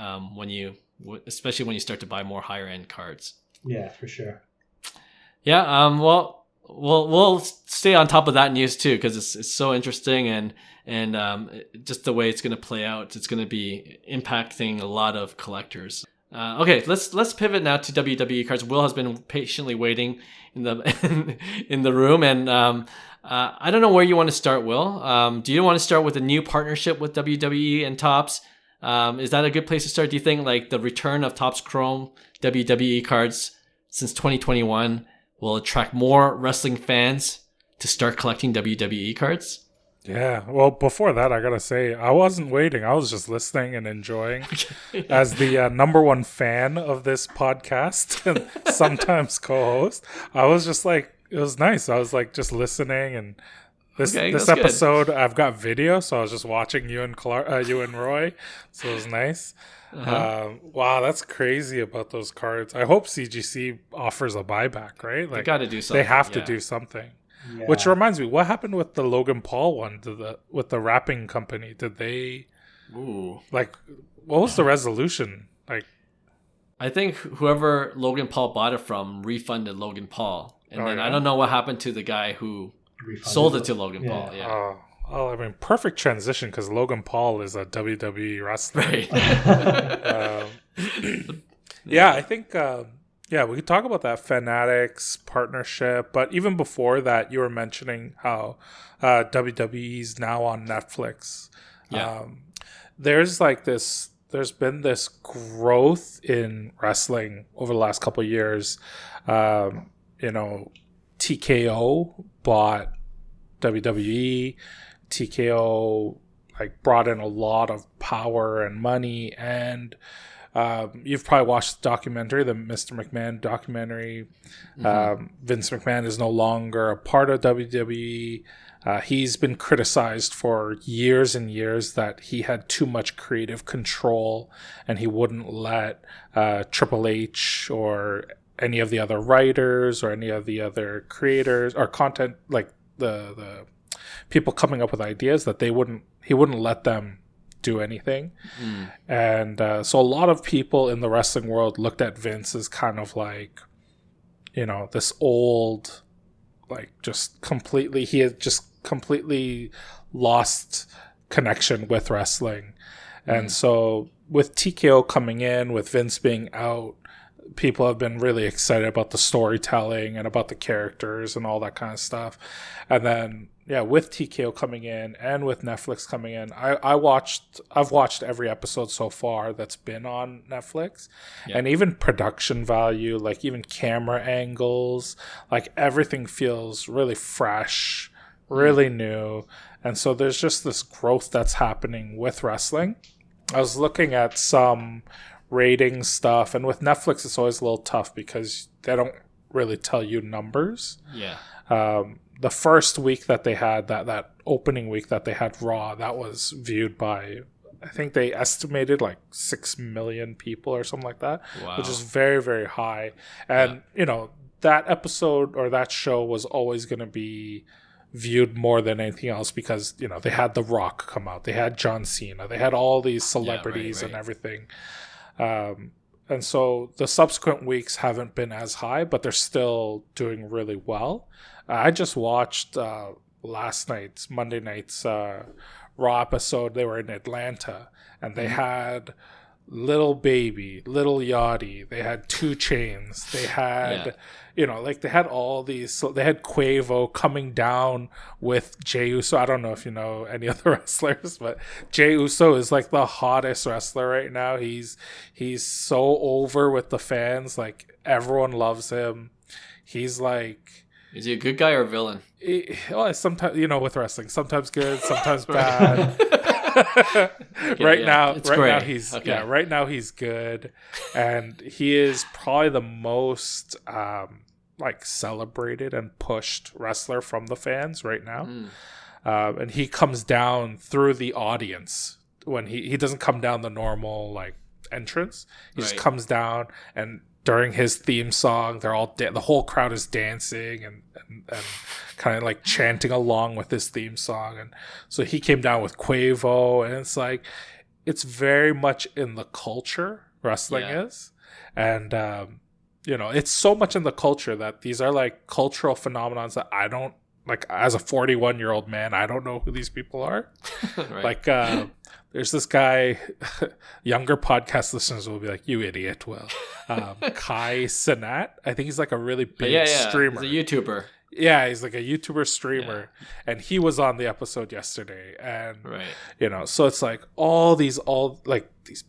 Especially when you start to buy more higher end cards. Yeah, for sure. Yeah. Well, we'll stay on top of that news too, because it's so interesting, and just the way it's going to play out, it's going to be impacting a lot of collectors. Okay, let's pivot now to WWE cards. Will has been patiently waiting in the in the room, and I don't know where you want to start, Will. Do you want to start with a new partnership with WWE and Topps? Is that a good place to start? Do you think like the return of Topps Chrome WWE cards since 2021 will attract more wrestling fans to start collecting WWE cards? Yeah, well, before that, I gotta say, I wasn't waiting. I was just listening and enjoying. As the number one fan of this podcast and sometimes co-host, I was just like, it was nice. I was like just listening, and this episode, I've got video, so I was just watching you and Roy, so it was nice. Wow, that's crazy about those cards. I hope CGC offers a buyback, right? Like, they got to do something. They have to do something. Yeah. Which reminds me, what happened with the Logan Paul one? With the wrapping company? Did they? Ooh. Like, what was the resolution? Like, I think whoever Logan Paul bought it from refunded Logan Paul, and then I don't know what happened to the guy who sold it to Logan Paul. Yeah. Well, I mean, perfect transition because Logan Paul is a WWE wrestler. Right. Yeah, I think. Yeah, we could talk about that Fanatics partnership, but even before that, you were mentioning how WWE's now on Netflix. Yeah. There's been this growth in wrestling over the last couple of years. TKO bought WWE. TKO brought in a lot of power and money, and you've probably watched the documentary, the Mr. McMahon documentary. Vince McMahon is no longer a part of WWE. He's been criticized for years and years that he had too much creative control, and he wouldn't let Triple H or any of the other writers or any of the other creators or content, like the people coming up with ideas, that he wouldn't let them do anything. And so a lot of people in the wrestling world looked at Vince as kind of like, this old, he had just completely lost connection with wrestling. And so with TKO coming in, with Vince being out, people have been really excited about the storytelling and about the characters and all that kind of stuff. And then with TKO coming in and with Netflix coming in, I've watched every episode so far that's been on Netflix. And even production value, like even camera angles, like everything feels really fresh, really new. And so there's just this growth that's happening with wrestling. I was looking at some rating stuff, and with Netflix it's always a little tough because they don't really tell you numbers. The first week that they had, that opening week that they had Raw, that was viewed by, I think they estimated 6 million people or something like that. Wow. Which is very, very high. And that episode or that show was always going to be viewed more than anything else because they had The Rock come out, they had John Cena, they had all these celebrities and everything. And so the subsequent weeks haven't been as high, but they're still doing really well. I just watched Monday night's Raw episode. They were in Atlanta, and they had Little Baby, Little Yachty. They had 2 Chainz. They had, they had all these. So they had Quavo coming down with Jey Uso. I don't know if you know any other wrestlers, but Jey Uso is the hottest wrestler right now. He's so over with the fans. Everyone loves him. He's is he a good guy or a villain? Sometimes, with wrestling, sometimes good, sometimes bad. Right now he's good, and he is probably the most celebrated and pushed wrestler from the fans right now. And he comes down through the audience when he doesn't come down the normal entrance. He just comes down, and during his theme song, they're all the whole crowd is dancing and kind of chanting along with his theme song. And so he came down with Quavo, and it's very much in the culture, wrestling is. And, it's so much in the culture that these are like cultural phenomenons that I don't, like, as a 41-year-old man, I don't know who these people are. Right. Like, there's this guy, younger podcast listeners will be like, you idiot, Will. Kai Cenat. I think he's like a really big streamer. He's a YouTuber. Yeah, he's like a YouTuber streamer. Yeah. And he was on the episode yesterday. And, so it's like these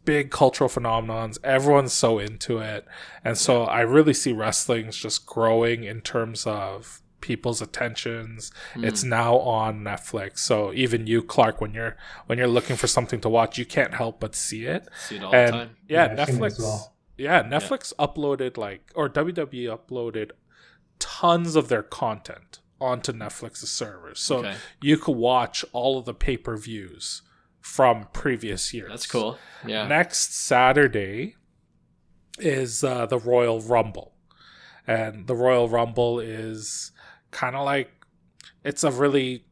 big cultural phenomenons. Everyone's so into it. And so I really see wrestling's just growing in terms of people's attentions. It's now on Netflix, so even you, Clark, when you're looking for something to watch, you can't help but see it all the time. Netflix Netflix uploaded or WWE uploaded tons of their content onto Netflix's servers, so you could watch all of the pay-per-views from previous years. That's cool. Next Saturday is the Royal Rumble, and the Royal Rumble is kind of like, it's a really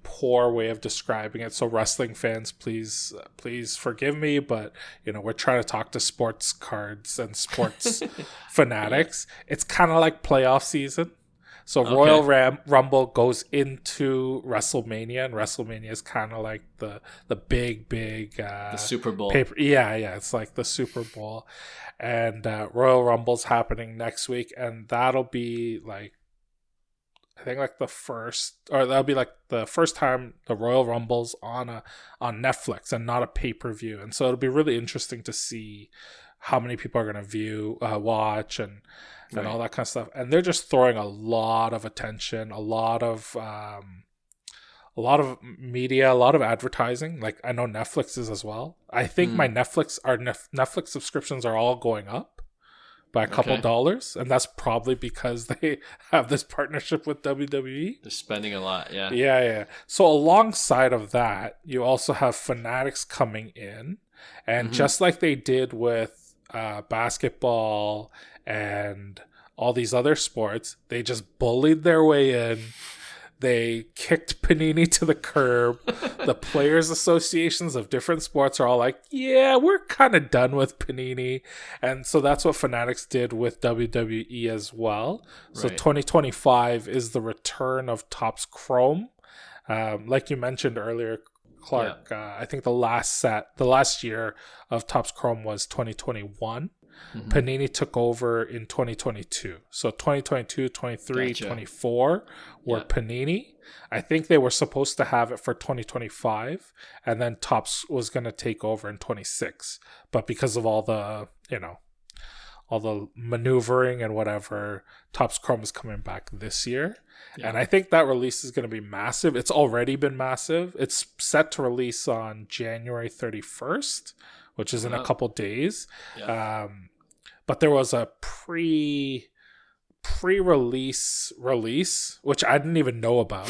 poor way of describing it, so wrestling fans, please forgive me, but we're trying to talk to sports cards and sports fanatics. It's kind of like playoff season. So Royal Rumble goes into WrestleMania, and WrestleMania is kind of like the big the Super Bowl. It's like the Super Bowl, and Royal Rumble's happening next week, and that'll be like, I think that'll be like the first time the Royal Rumble's on Netflix and not a pay-per-view. And so it'll be really interesting to see how many people are going to watch and all that kind of stuff. And they're just throwing a lot of attention, a lot of media, a lot of advertising. Like, I know Netflix is as well. I think my Netflix subscriptions are all going up by a couple dollars, and that's probably because they have this partnership with WWE. They're spending a lot, Yeah. So alongside of that, you also have Fanatics coming in, and just like they did with basketball and all these other sports, they just bullied their way in. They kicked Panini to the curb. The players' associations of different sports are all like, yeah, we're kind of done with Panini. And so that's what Fanatics did with WWE as well. So 2025 is the return of Topps Chrome. Like you mentioned earlier, Clark, I think the last year of Topps Chrome was 2021. Panini took over in 2022. So 2022, 23, 24 were Panini. I think they were supposed to have it for 2025, and then Topps was going to take over in 26. But because of all the maneuvering and whatever, Topps Chrome is coming back this year. And I think that release is going to be massive. It's already been massive. It's set to release on January 31st, which is in a couple days. But there was a pre-release release, which I didn't even know about.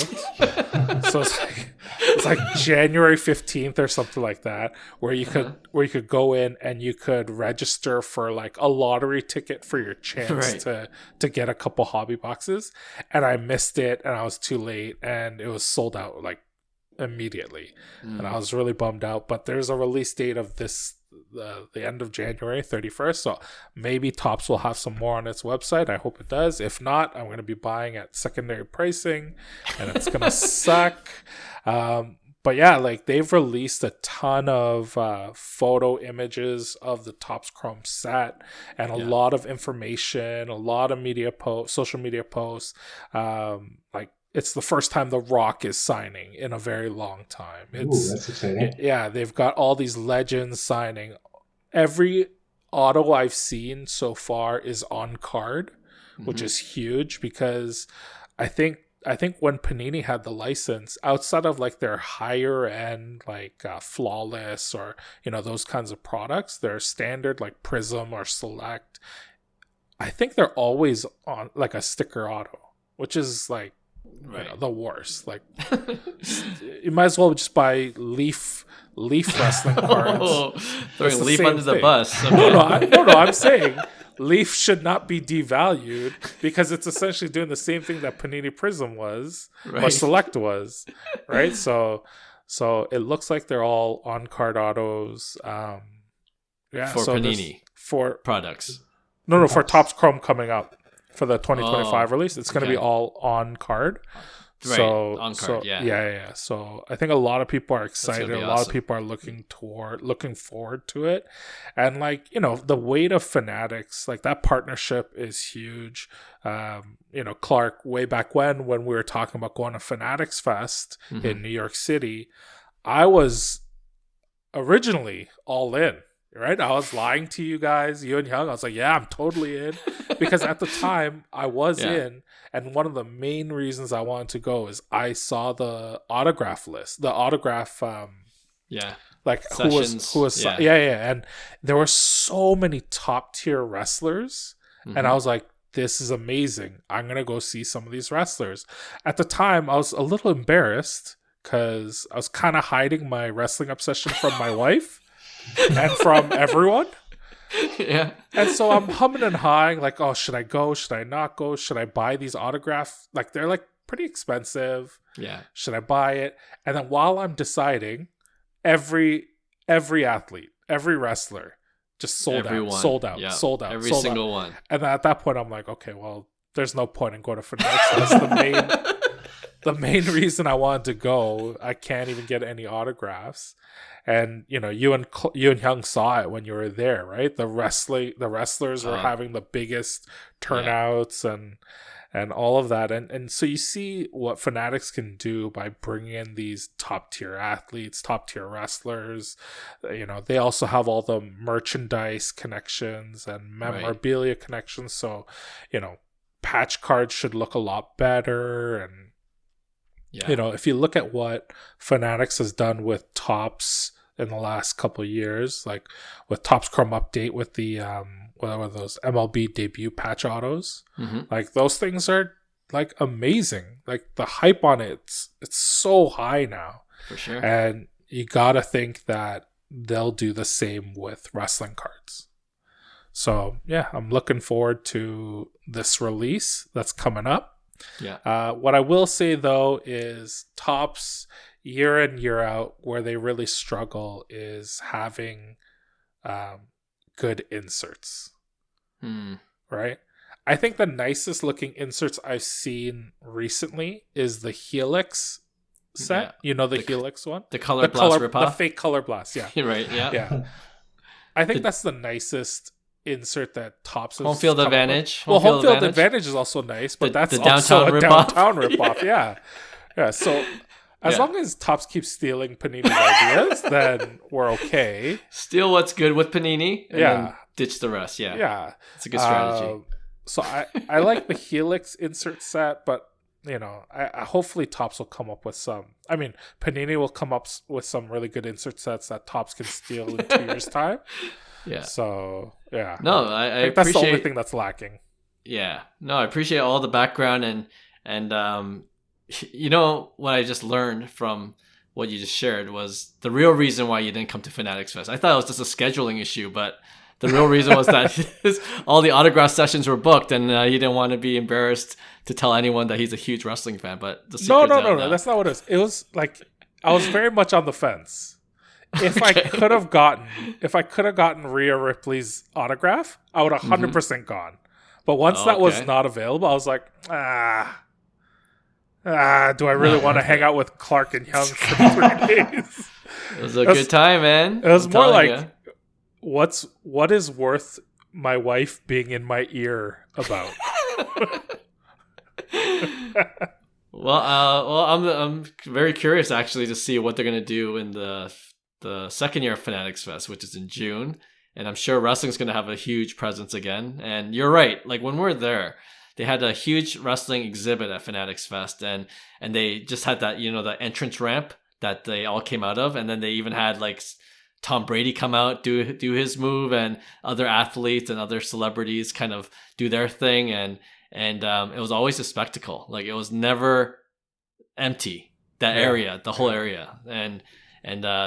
So it's like January 15th or something like that, where you could go in and you could register for like a lottery ticket for your chance to get a couple hobby boxes. And I missed it, and I was too late, and it was sold out like immediately. And I was really bummed out. But there's a release date of this, the end of January 31st, so maybe Topps will have some more on its website. I hope it does. If not, I'm going to be buying at secondary pricing, and it's going to suck. But yeah, like, they've released a ton of photo images of the Topps Chrome set, and a lot of information, a lot of social media posts. Like, it's the first time The Rock is signing in a very long time. That's exciting. Yeah, they've got all these legends signing. Every auto I've seen so far is on card, which is huge, because I think when Panini had the license, outside of like their higher end, like Flawless or those kinds of products, their standard like Prism or Select, I think they're always on like a sticker auto, which is like the worst. Like, you might as well just buy Leaf wrestling cards. Throwing Leaf under the bus. Okay. No, I'm saying Leaf should not be devalued, because it's essentially doing the same thing that Panini Prism was, or Select was, right? So So it looks like they're all on-card autos. For Panini for products. No, for Topps Chrome coming up for the 2025 release. It's going to be all on-card. Right, so, on card, yeah. So I think a lot of people are excited. A lot of people are looking forward to it, and like the weight of Fanatics, like that partnership is huge. Clark, way back when we were talking about going to Fanatics Fest in New York City, I was originally all in. Right, I was lying to you guys, you and Hyung. I was like, "Yeah, I'm totally in," because at the time I was in, and one of the main reasons I wanted to go is I saw the autograph list, the autograph, like sessions. who was, and there were so many top tier wrestlers, and I was like, "This is amazing! I'm gonna go see some of these wrestlers." At the time, I was a little embarrassed because I was kind of hiding my wrestling obsession from my wife. And from everyone. Yeah. And so I'm humming and hawing, like, oh, should I go? Should I not go? Should I buy these autographs? Like, they're like pretty expensive. Yeah. Should I buy it? And then while I'm deciding, every athlete, every wrestler just sold out. Every single one. And then at that point, I'm like, okay, well, there's no point in going to Fanatics. That's the main reason I wanted to go. I can't even get any autographs. And you and Hyung saw it when you were there, right? The wrestlers were having the biggest turnouts and all of that, and so you see what Fanatics can do by bringing in these top tier athletes, top tier wrestlers. They also have all the merchandise connections and memorabilia connections. So patch cards should look a lot better, and if you look at what Fanatics has done with Topps in the last couple of years, like with Topps Chrome Update with the what were those MLB debut patch autos, like those things are like amazing. Like the hype on it's so high now, for sure. And you gotta think that they'll do the same with wrestling cards. So yeah, I'm looking forward to this release that's coming up. Yeah. What I will say though is Topps year in year out, where they really struggle is having good inserts. Right? I think the nicest looking inserts I've seen recently is the Helix set. The Helix one, the Color Blast ripoff, the fake Color Blast. Yeah, right. Yeah. I think that's the nicest insert that Topps has Home Field Advantage. Home Field Advantage is also nice, but that's the also a downtown ripoff. Yeah. So as long as Topps keeps stealing Panini's ideas, then we're okay. Steal what's good with Panini, and then ditch the rest. Yeah. It's a good strategy. So I like the Helix insert set, but I hopefully Topps will come up with some. I mean, Panini will come up with some really good insert sets that Topps can steal in 2 years' time. Yeah. So yeah. No, I think that's the only thing that's lacking. Yeah. No, I appreciate all the background and what I just learned from what you just shared was the real reason why you didn't come to Fanatics Fest. I thought it was just a scheduling issue, but the real reason was that all the autograph sessions were booked, and he didn't want to be embarrassed to tell anyone that he's a huge wrestling fan. But no, that's not what it was. It was like I was very much on the fence. If I could have gotten Rhea Ripley's autograph, I would have 100% gone. But once that was not available, I was like, do I really want to hang out with Clark and Hyung for 3 days? It was a good time, man. It was more like, what is worth my wife being in my ear about? Well, I'm very curious actually to see what they're gonna do in the second year of Fanatics Fest, which is in June, and I'm sure wrestling's gonna have a huge presence again. And you're right, like when we're there, they had a huge wrestling exhibit at Fanatics Fest, and they just had that the entrance ramp that they all came out of, and then they even had like Tom Brady come out, do his move, and other athletes and other celebrities kind of do their thing, and it was always a spectacle. Like it was never empty, that area, the whole area. And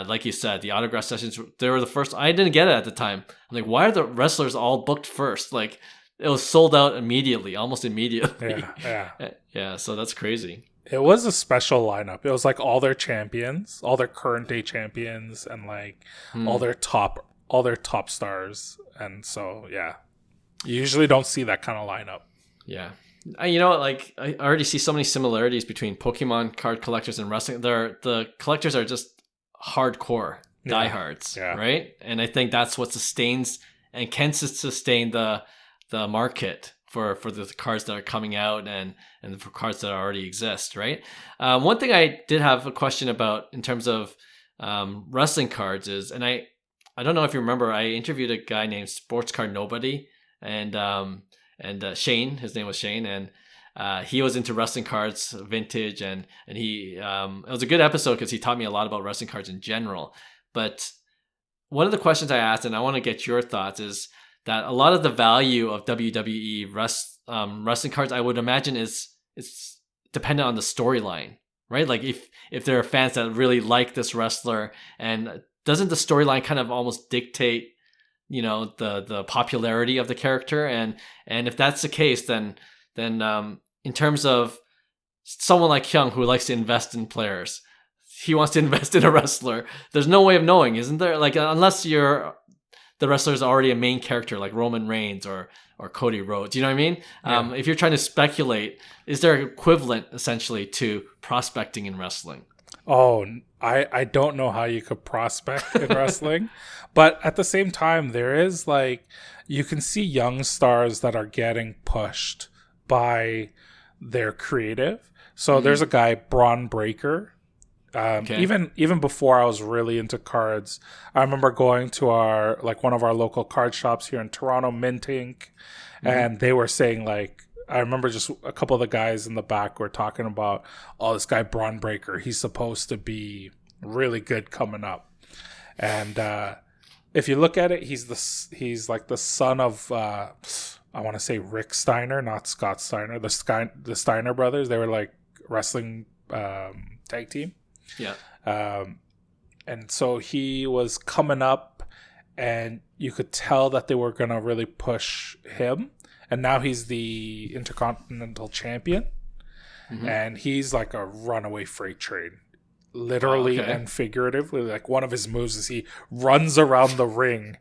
like you said, the autograph sessions, they were the first. I didn't get it at the time. I'm like, why are the wrestlers all booked first? Like it was sold out immediately, almost immediately. Yeah. Yeah, so that's crazy. It was a special lineup. It was like all their champions, all their current day champions, and like all their top stars. And so yeah, you usually don't see that kind of lineup. Yeah. You know, like I already see so many similarities between Pokemon card collectors and wrestling. The collectors are just hardcore diehards, right? And I think that's what sustains and can sustain the market for the cards that are coming out and for cards that already exist, right? One thing I did have a question about in terms of wrestling cards is, and I don't know if you remember, I interviewed a guy named Sports Card Nobody, and Shane, his name was Shane, and he was into wrestling cards, vintage, and he it was a good episode because he taught me a lot about wrestling cards in general. But one of the questions I asked, and I want to get your thoughts, is that a lot of the value of WWE wrestling cards, I would imagine, it's dependent on the storyline, right? Like if there are fans that really like this wrestler, and doesn't the storyline kind of almost dictate, you know, the popularity of the character? And if that's the case, then in terms of someone like Hyung who likes to invest in players, he wants to invest in a wrestler. There's no way of knowing, isn't there? Like unless the wrestler is already a main character like Roman Reigns or Cody Rhodes. You know what I mean? Yeah. If you're trying to speculate, is there an equivalent essentially to prospecting in wrestling? Oh, I don't know how you could prospect in wrestling, but at the same time, there is like, you can see young stars that are getting pushed by their creative. So there's a guy, Braun Breaker. Even before I was really into cards, I remember going to one of our local card shops here in Toronto, Mint Inc., and they were saying like, I remember just a couple of the guys in the back were talking about, oh, this guy Braun Breaker, he's supposed to be really good coming up. And if you look at it, he's like the son of I want to say Rick Steiner, not Scott Steiner, the Steiner brothers. They were like wrestling tag team. Yeah. And so he was coming up, and you could tell that they were going to really push him. And now he's the Intercontinental Champion. And he's like a runaway freight train, literally and figuratively. Like one of his moves is he runs around the ring,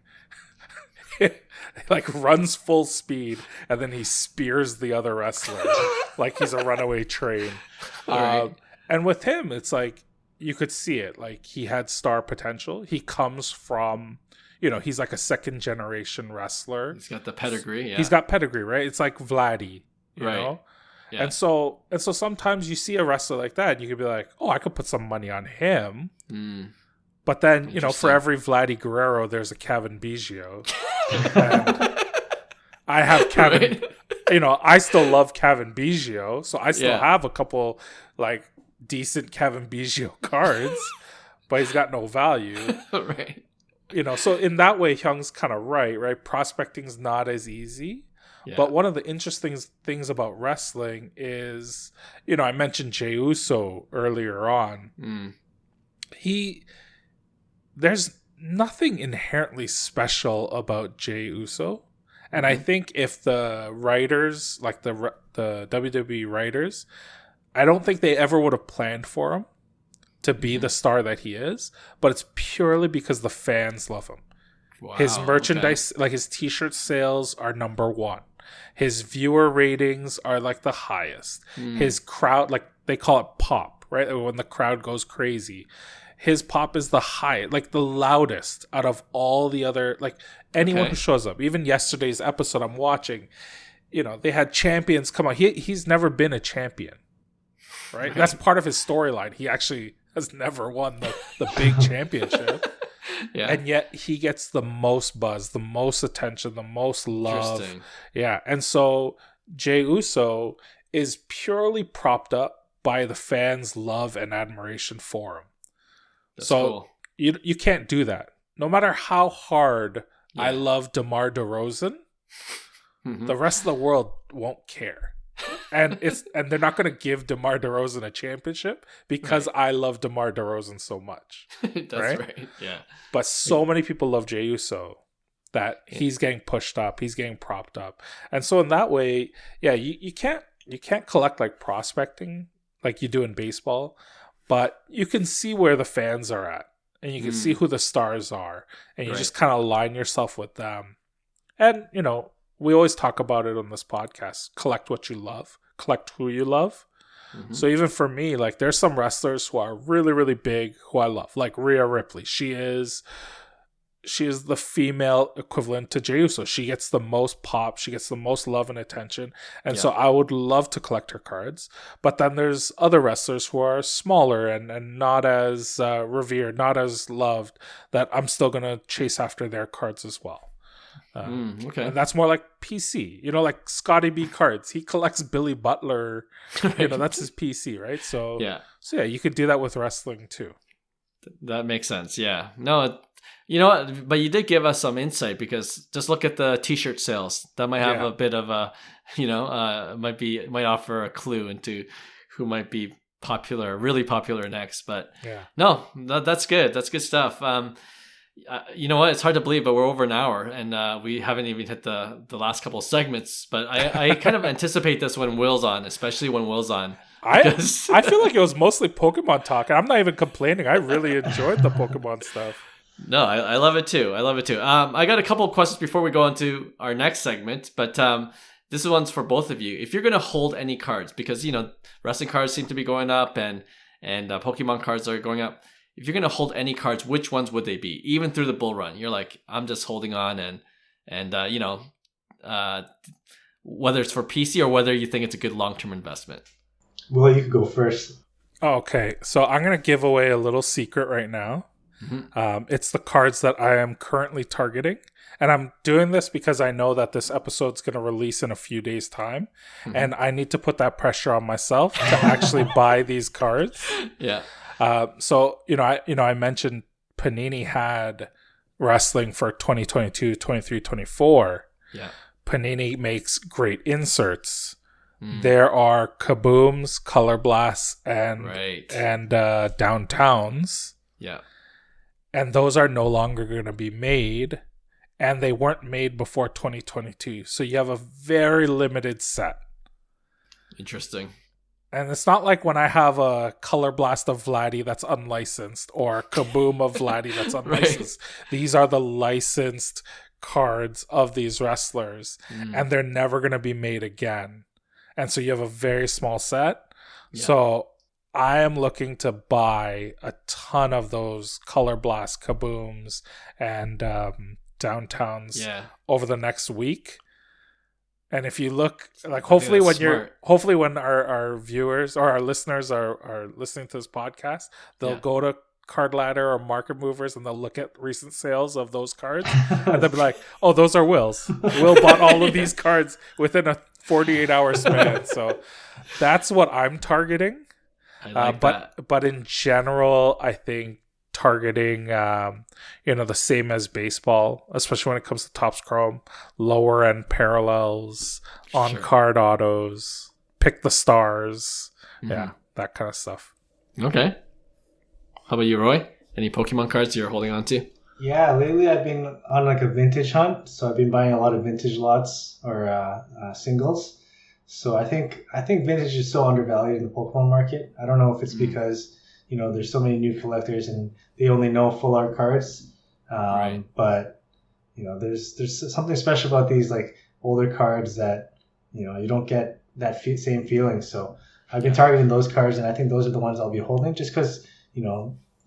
like runs full speed, and then he spears the other wrestler like he's a runaway train. And with him, it's like, you could see it. Like he had star potential. He comes from, you know, he's like a second generation wrestler. He's got the pedigree. Yeah. He's got pedigree, right? It's like Vladdy, you know? Yeah. And so sometimes you see a wrestler like that, and you could be like, oh, I could put some money on him. But then, you know, for every Vladdy Guerrero, there's a Kevin Biggio. And I have Kevin, you know, I still love Kevin Biggio. So I still have a couple like decent Kevin Biggio cards, but he's got no value. Right. You know, so in that way, Hyung's kind of right? Prospecting's not as easy. Yeah. But one of the interesting things about wrestling is, you know, I mentioned Jey Uso earlier on. There's nothing inherently special about Jey Uso. And I think if the writers, like the WWE writers, I don't think they ever would have planned for him to be the star that he is, but it's purely because the fans love him. Wow, his merchandise, like his t-shirt sales are number one. His viewer ratings are like the highest. His crowd, like they call it pop, right? When the crowd goes crazy. His pop is the highest, like the loudest out of all the other, like anyone who shows up. Even yesterday's episode I'm watching, you know, they had champions come on. He's never been a champion. Right? That's part of his storyline. He actually has never won the big championship. And yet he gets the most buzz, the most attention, the most love. Yeah. And so Jey Uso is purely propped up by the fans' love and admiration for him. That's cool. You can't do that. No matter how hard I love DeMar DeRozan, the rest of the world won't care. And they're not going to give DeMar DeRozan a championship because I love DeMar DeRozan so much. That's right. Yeah. But so many people love Jey Uso that he's getting pushed up, he's getting propped up. And so in that way, you can't collect like prospecting like you do in baseball, but you can see where the fans are at, and you can see who the stars are, and you just kind of align yourself with them. And, you know, we always talk about it on this podcast. Collect what you love. Collect who you love. Mm-hmm. So even for me, like, there's some wrestlers who are really, really big who I love. Like Rhea Ripley. She is the female equivalent to Jey Uso. She gets the most pop. She gets the most love and attention. And so I would love to collect her cards. But then there's other wrestlers who are smaller and not as revered, not as loved, that I'm still going to chase after their cards as well. Okay. And that's more like PC. You know, like Scotty B cards. He collects Billy Butler. You know, that's his PC, right? So yeah, you could do that with wrestling too. That makes sense. Yeah. No, you know what? But you did give us some insight, because just look at the T-shirt sales. That might have a bit of a, you know, might offer a clue into who might be popular, really popular next. But no, that's good. That's good stuff. You know what? It's hard to believe, but we're over an hour, and we haven't even hit the last couple of segments. But I kind of anticipate this when Will's on, especially when Will's on. I feel like it was mostly Pokemon talk, and I'm not even complaining. I really enjoyed the Pokemon stuff. No, I love it too. I got a couple of questions before we go into our next segment, but this one's for both of you. If you're going to hold any cards, because, you know, wrestling cards seem to be going up, and Pokemon cards are going up. If you're going to hold any cards, which ones would they be? Even through the bull run, you're like, I'm just holding on, and you know, whether it's for PC or whether you think it's a good long-term investment. Well, you could go first. Okay, so I'm going to give away a little secret right now. Mm-hmm. It's the cards that I am currently targeting. And I'm doing this because I know that this episode's going to release in a few days' time. Mm-hmm. And I need to put that pressure on myself to actually buy these cards. Yeah. So, I mentioned Panini had wrestling for 2022, 23, 24. Yeah. Panini makes great inserts. There are Kabooms, Color Blasts, and Downtowns. Yeah. And those are no longer going to be made. And they weren't made before 2022. So you have a very limited set. Interesting. And it's not like when I have a Color Blast of Vladdy that's unlicensed, or a Kaboom of Vladdy that's unlicensed. Right. These are the licensed cards of these wrestlers. And they're never going to be made again. And so you have a very small set. Yeah. So I am looking to buy a ton of those Color Blast Kabooms and Downtowns over the next week. And if you look, like, hopefully when our viewers or our listeners are listening to this podcast, they'll go to Card Ladder or Market Movers and they'll look at recent sales of those cards and they'll be like, oh, those are Will's. Will bought all of these cards within a 48-hour span. So that's what I'm targeting. But in general, I think targeting the same as baseball, especially when it comes to Topps Chrome, lower end parallels, on card autos, pick the stars, that kind of stuff. Okay. How about you, Roy? Any Pokemon cards you're holding on to? Yeah, lately I've been on like a vintage hunt, so I've been buying a lot of vintage lots or singles. So I think vintage is so undervalued in the Pokemon market. I don't know if it's because there's so many new collectors and they only know full art cards. But there's something special about these like older cards that you don't get that same feeling. So I've been targeting those cards, and I think those are the ones I'll be holding, just because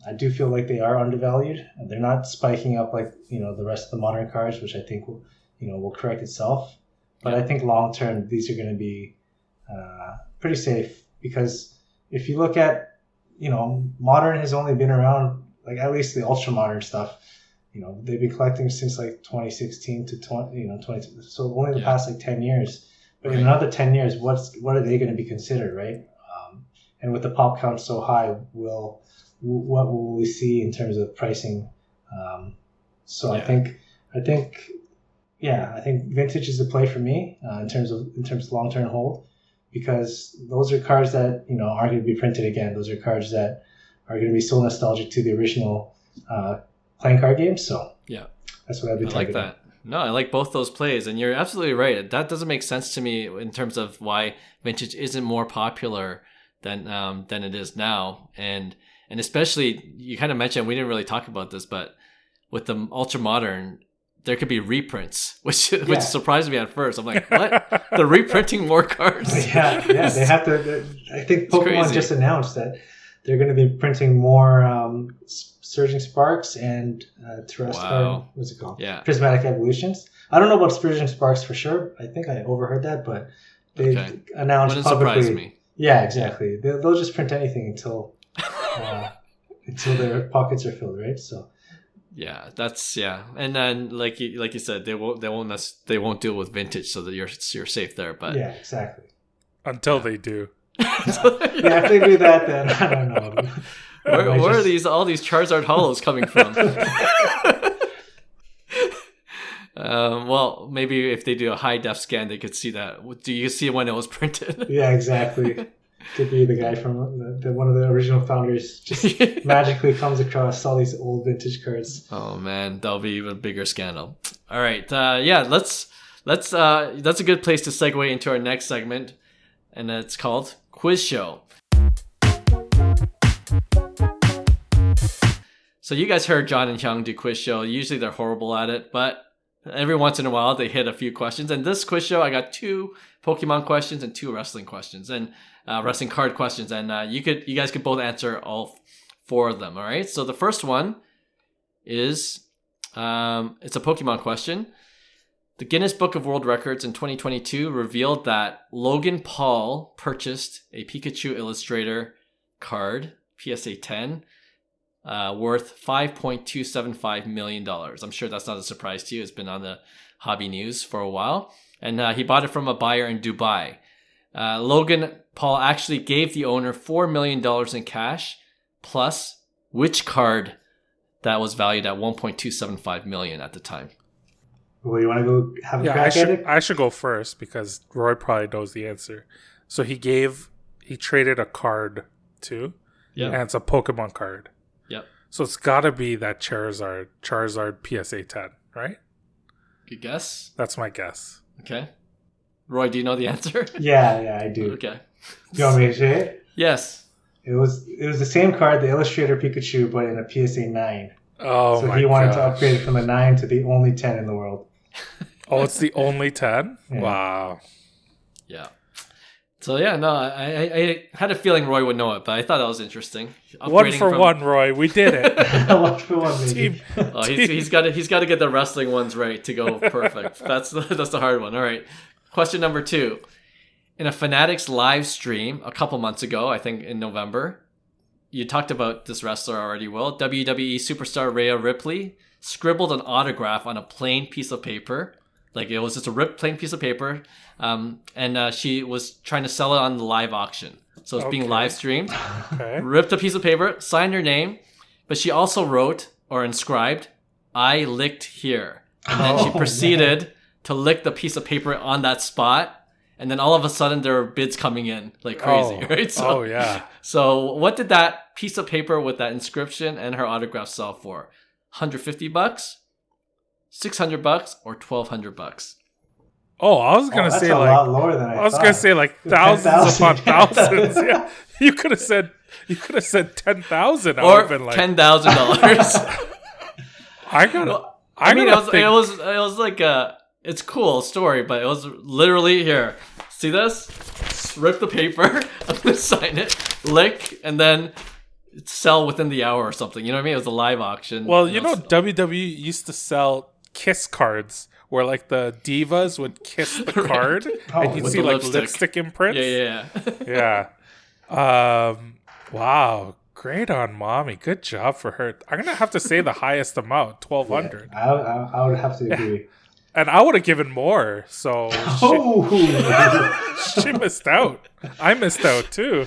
I do feel like they are undervalued. They're not spiking up like the rest of the modern cards, which I think will correct itself. But I think long term these are going to be pretty safe, because if you look at modern has only been around, like at least the ultra modern stuff. They've been collecting since like 2016 to 20, so only the past like 10 years. But in another 10 years, what are they going to be considered, right? And with the pop count so high, what will we see in terms of pricing? I think vintage is the play for me in terms of long-term hold, because those are cards that aren't going to be printed again. Those are cards that are going to be so nostalgic to the original playing card game. So that's what I'd be targeting. I like that. No, I like both those plays, and you're absolutely right. That doesn't make sense to me in terms of why vintage isn't more popular than it is now. And especially, you kind of mentioned, we didn't really talk about this, but with the ultra modern, there could be reprints, which surprised me at first. I'm like, what? They're reprinting more cards? Yeah, they have to. I think Pokemon just announced that they're going to be printing more Surging Sparks and Wow. What's it called? Yeah. Prismatic Evolutions. I don't know about Surging Sparks for sure. I think I overheard that, but they announced Wouldn't publicly. surprise me. Yeah, exactly. Yeah. They'll just print anything until their pockets are filled, right? So. Yeah, and then like you said, they won't deal with vintage, so that you're safe there. But yeah, exactly. Until they do. Yeah, if they do that, then I don't know. Where are all these Charizard Hollows coming from? Well, maybe if they do a high def scan, they could see that. Do you see when it was printed? Yeah, exactly. Could be the guy from one of the original founders just magically comes across all these old vintage cards. Oh man, that'll be even bigger scandal. All right, let's that's a good place to segue into our next segment, and it's called Quiz Show. So you guys heard John and Hyung do Quiz Show. Usually they're horrible at it, but every once in a while they hit a few questions. And this Quiz Show, I got 2 Pokemon questions and 2 wrestling questions, and wrestling card questions, and you guys could both answer all 4 of them. All right. So the first one is it's a Pokemon question. The Guinness Book of World Records in 2022 revealed that Logan Paul purchased a Pikachu Illustrator card, PSA 10, worth $5.275 million. I'm sure that's not a surprise to you. It's been on the hobby news for a while. And he bought it from a buyer in Dubai. Logan Paul actually gave the owner $4 million in cash, plus which card that was valued at $1.275 million at the time? Well, you want to go have a crack at it? I should go first because Roy probably knows the answer. So he traded a card too. Yeah. And it's a Pokemon card. Yep. So it's got to be that Charizard PSA 10, right? Good guess. That's my guess. Okay. Roy, do you know the answer? Yeah, I do. Okay. Do you want me to say it? Yes. It was the same card, the Illustrator Pikachu, but in a PSA 9. Oh, so he wanted to upgrade it from the 9 to the only 10 in the world. Oh, it's the only 10? Yeah. Wow. Yeah. So yeah, no, I had a feeling Roy would know it, but I thought that was interesting. One for one, Roy. We did it. 1 for 1, baby. He's got to get the wrestling ones right to go perfect. That's the hard one. All right. Question number 2. In a Fanatics live stream a couple months ago, I think in November, you talked about this wrestler already, Will. WWE superstar Rhea Ripley scribbled an autograph on a plain piece of paper. Like it was just a ripped plain piece of paper. And she was trying to sell it on the live auction. So it's being live streamed. Okay. Ripped a piece of paper, signed her name, but she also wrote or inscribed, "I licked here." And then she proceeded to lick the piece of paper on that spot. And then all of a sudden there were bids coming in like crazy, right? So, yeah. So what did that piece of paper with that inscription and her autograph sell for? $150, $600, or $1,200? Oh, I was gonna say a like lot lower than I was thought. gonna say like thousands upon thousands. Yeah, you could have said 10,000 or been like $10,000. It was like it's cool story, but it was literally here. See this? Rip the paper, I'm gonna sign it, lick, and then sell within the hour or something. You know what I mean? It was a live auction. Well, WWE used to sell kiss cards where like the divas would kiss the card and you'd see like lipstick imprints. Yeah. Wow. Great on mommy. Good job for her. I'm gonna have to say the highest amount, 1,200. Yeah, I would have to agree. And I would have given more, so she missed out. I missed out too.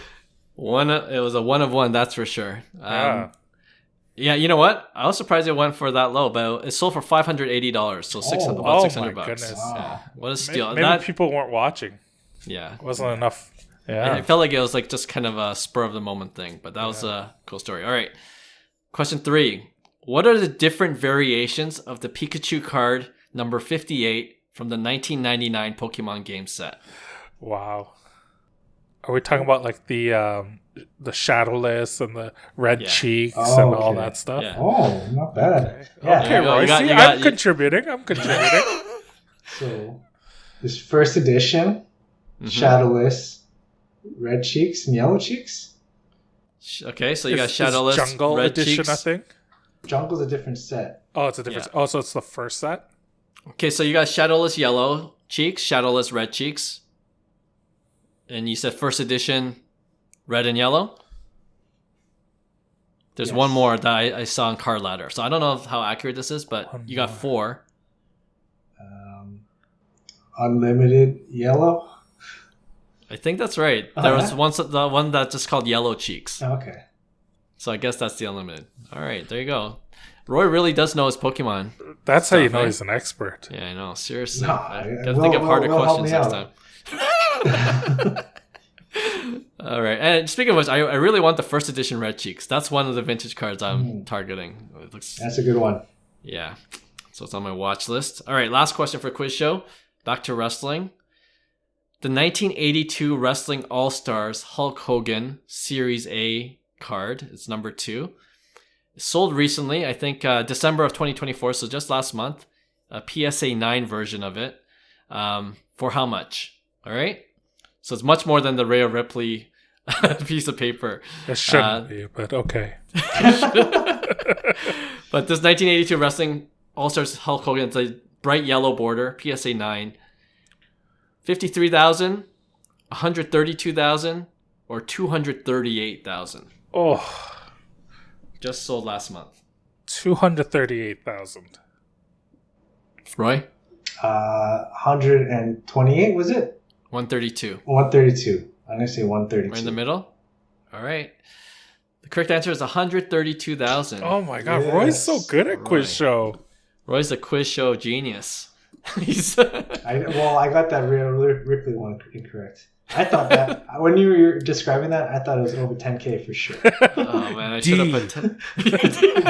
It was a 1 of 1, that's for sure. Yeah. Yeah, you know what? I was surprised it went for that low, but it sold for $580, so about $600. My goodness. Wow. Yeah, what a steal! Maybe people weren't watching. Yeah, It wasn't enough. Yeah, it felt like it was like just kind of a spur of the moment thing, but that was a cool story. All right, question 3: what are the different variations of the Pikachu card number 58 from the 1999 Pokemon game set? Wow. Are we talking about like the shadowless and the red cheeks and all that stuff? Yeah. Oh, not bad. Okay, Roy. I'm contributing. So, this first edition, shadowless, red cheeks and yellow cheeks. Okay, so you got shadowless, Jungle red edition, cheeks. I think. Jungle's a different set. Oh, it's a different. Yeah. Oh, so it's the first set. Okay, so you got shadowless yellow cheeks, shadowless red cheeks. And you said first edition, red and yellow? There's one more that I saw on Card Ladder. So I don't know how accurate this is, but you got 4. Unlimited yellow? I think that's right. There was the one that's just called yellow cheeks. Okay. So I guess that's the unlimited. All right, there you go. Roy really does know his Pokemon. That's how you know he's an expert. Yeah, I know. Seriously. I gotta think of harder questions next time. All right. And speaking of which, I really want the first edition red cheeks. That's one of the vintage cards I'm targeting. That's a good one. Yeah. So it's on my watch list. All right. Last question for quiz show. Back to wrestling. The 1982 Wrestling All-Stars Hulk Hogan Series A card. It's number 2. It sold recently, I think December of 2024. So just last month. A PSA 9 version of it. For how much? All right. So it's much more than the Rhea Ripley piece of paper. It shouldn't be, but okay. But this 1982 Wrestling All-Stars Hulk Hogan, it's a bright yellow border, PSA 9. 53,000, 132,000, or 238,000. Oh. Just sold last month. 238,000. Roy? 128, was it? 132. 132. I'm going to say 132. We're in the middle? All right. The correct answer is 132,000. Oh my God. Yes. Roy's so good at quiz show. Roy's a quiz show genius. I got that Ripley one incorrect. I thought that, when you were describing that, I thought it was over 10K for sure. Oh man, I should have put 10.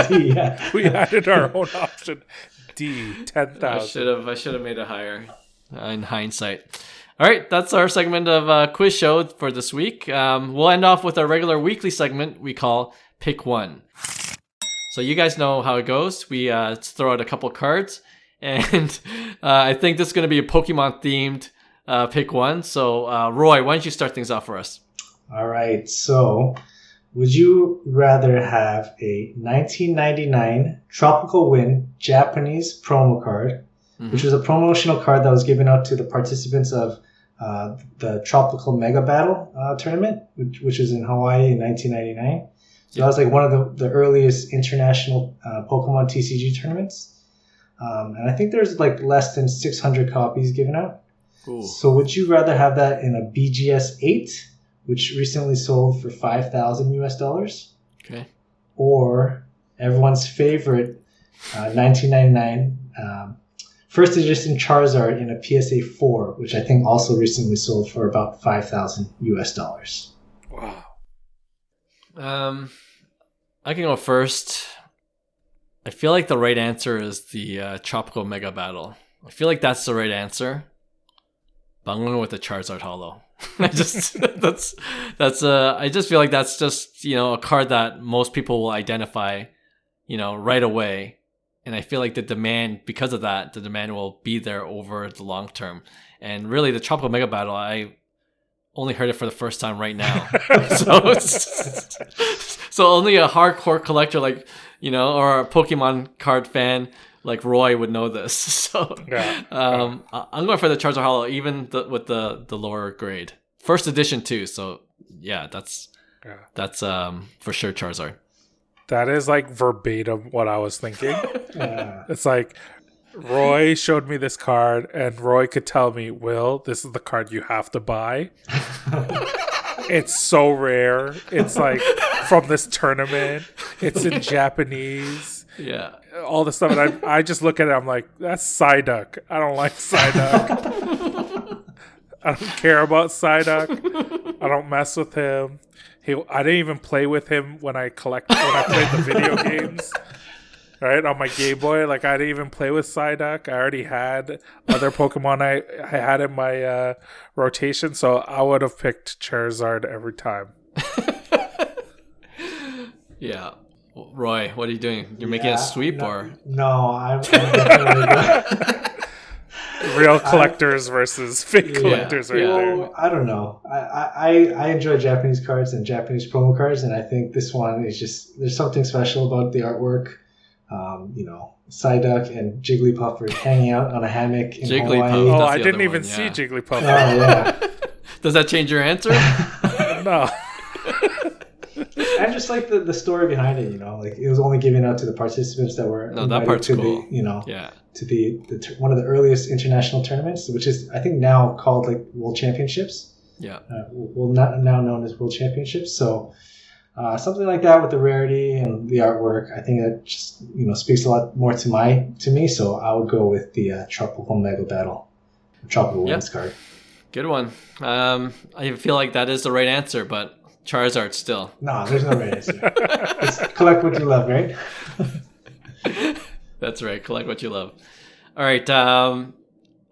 D, yeah. We added our own option. D, 10,000. I should have made it higher in hindsight. All right, that's our segment of quiz show for this week. We'll end off with our regular weekly segment we call Pick One. So you guys know how it goes. We throw out a couple cards, and I think this is going to be a Pokemon-themed Pick One. So Roy, why don't you start things off for us? All right, so would you rather have a 1999 Tropical Wind Japanese promo card, which was a promotional card that was given out to the participants of the Tropical Mega Battle tournament, which was in Hawaii in 1999. So that was like one of the earliest international Pokemon TCG tournaments. And I think there's like less than 600 copies given out. Ooh. So would you rather have that in a BGS 8, which recently sold for $5,000 US? Okay. Or everyone's favorite 1999 first edition Charizard in a PSA 4, which I think also recently sold for about $5,000 US. Wow. I can go first. I feel like the right answer is the Tropical Mega Battle. I feel like that's the right answer. But I'm going with the Charizard Holo. I just feel like that's just, a card that most people will identify, right away. And I feel like the demand will be there over the long term. And really, the Tropical Mega Battle, I only heard it for the first time right now. So only a hardcore collector or a Pokemon card fan like Roy would know this. So I'm going for the Charizard Holo, even with the lower grade. First edition too. So yeah, that's for sure Charizard. That is like verbatim what I was thinking. It's like Roy showed me this card and Roy could tell me, Will, this is the card you have to buy. It's so rare. It's like from this tournament. It's in Japanese. Yeah. All this stuff. And I just look at it. I'm like, that's Psyduck. I don't like Psyduck. I don't care about Psyduck. I don't mess with him. I didn't even play with him when I played the video games. right, on my Game Boy. Like, I didn't even play with Psyduck. I already had other Pokemon I had in my rotation, so I would have picked Charizard every time. Yeah. Roy, what are you doing? You're making a sweep, or? No, I'm definitely Real collectors versus fake collectors right there. Well, I don't know. I enjoy Japanese cards and Japanese promo cards, and I think this one is just, there's something special about the artwork. Psyduck and Jigglypuff are hanging out on a hammock in Hawaii. Oh, I didn't even see Jigglypuff. Oh, yeah. Does that change your answer? No. And just like the story behind it, like it was only given out to the participants that were that part's to cool. To the one of the earliest international tournaments, which is I think now called like World Championships. Yeah. Now known as World Championships. So something like that with the rarity and the artwork, I think that just speaks a lot more to me. So I would go with the Tropical Mega Battle, Tropical Winds card. Good one. I feel like that is the right answer, but Charizard still. No, there's no right answer. Just collect what you love, right? That's right. Collect what you love. All right. I'll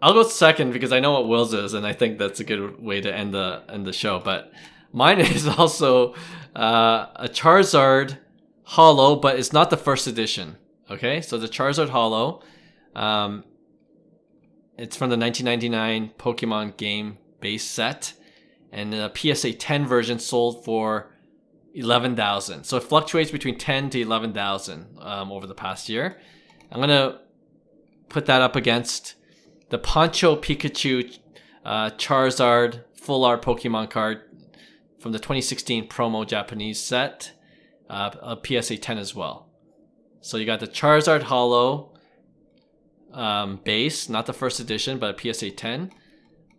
go second because I know what Will's is, and I think that's a good way to end the show. But mine is also a Charizard Holo, but it's not the first edition. Okay, so the Charizard Holo, it's from the 1999 Pokemon game base set. And the PSA 10 version sold for 11,000. So it fluctuates between 10 to 11,000 over the past year. I'm going to put that up against the Poncho Pikachu Charizard full art Pokemon card from the 2016 promo Japanese set, a PSA 10 as well. So you got the Charizard Holo base, not the first edition, but a PSA 10,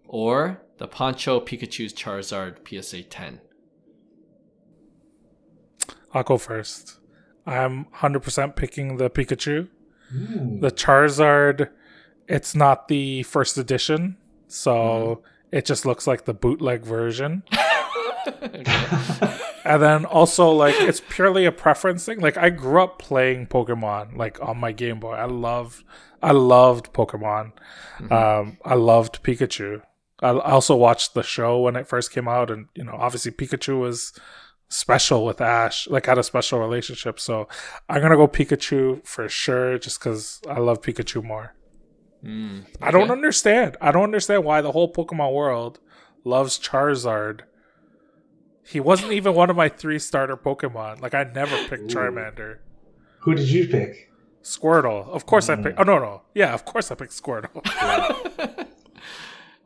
or the Poncho Pikachu's Charizard PSA 10. I'll go first. I'm 100% picking the Pikachu. The Charizard, it's not the first edition, so it just looks like the bootleg version. And then also, like, it's purely a preference thing. Like, I grew up playing Pokemon, like, on my Game Boy. I loved Pokemon. I loved Pikachu. I also watched the show when it first came out, and obviously Pikachu was special with Ash, like had a special relationship. So I'm gonna go Pikachu for sure, just because I love Pikachu more. Okay. I don't understand why the whole Pokemon world loves Charizard. He wasn't even one of my 3 starter Pokemon. Like, I never picked Charmander. Who did you pick? Squirtle. Of course I picked. Oh no. Yeah, of course I picked Squirtle.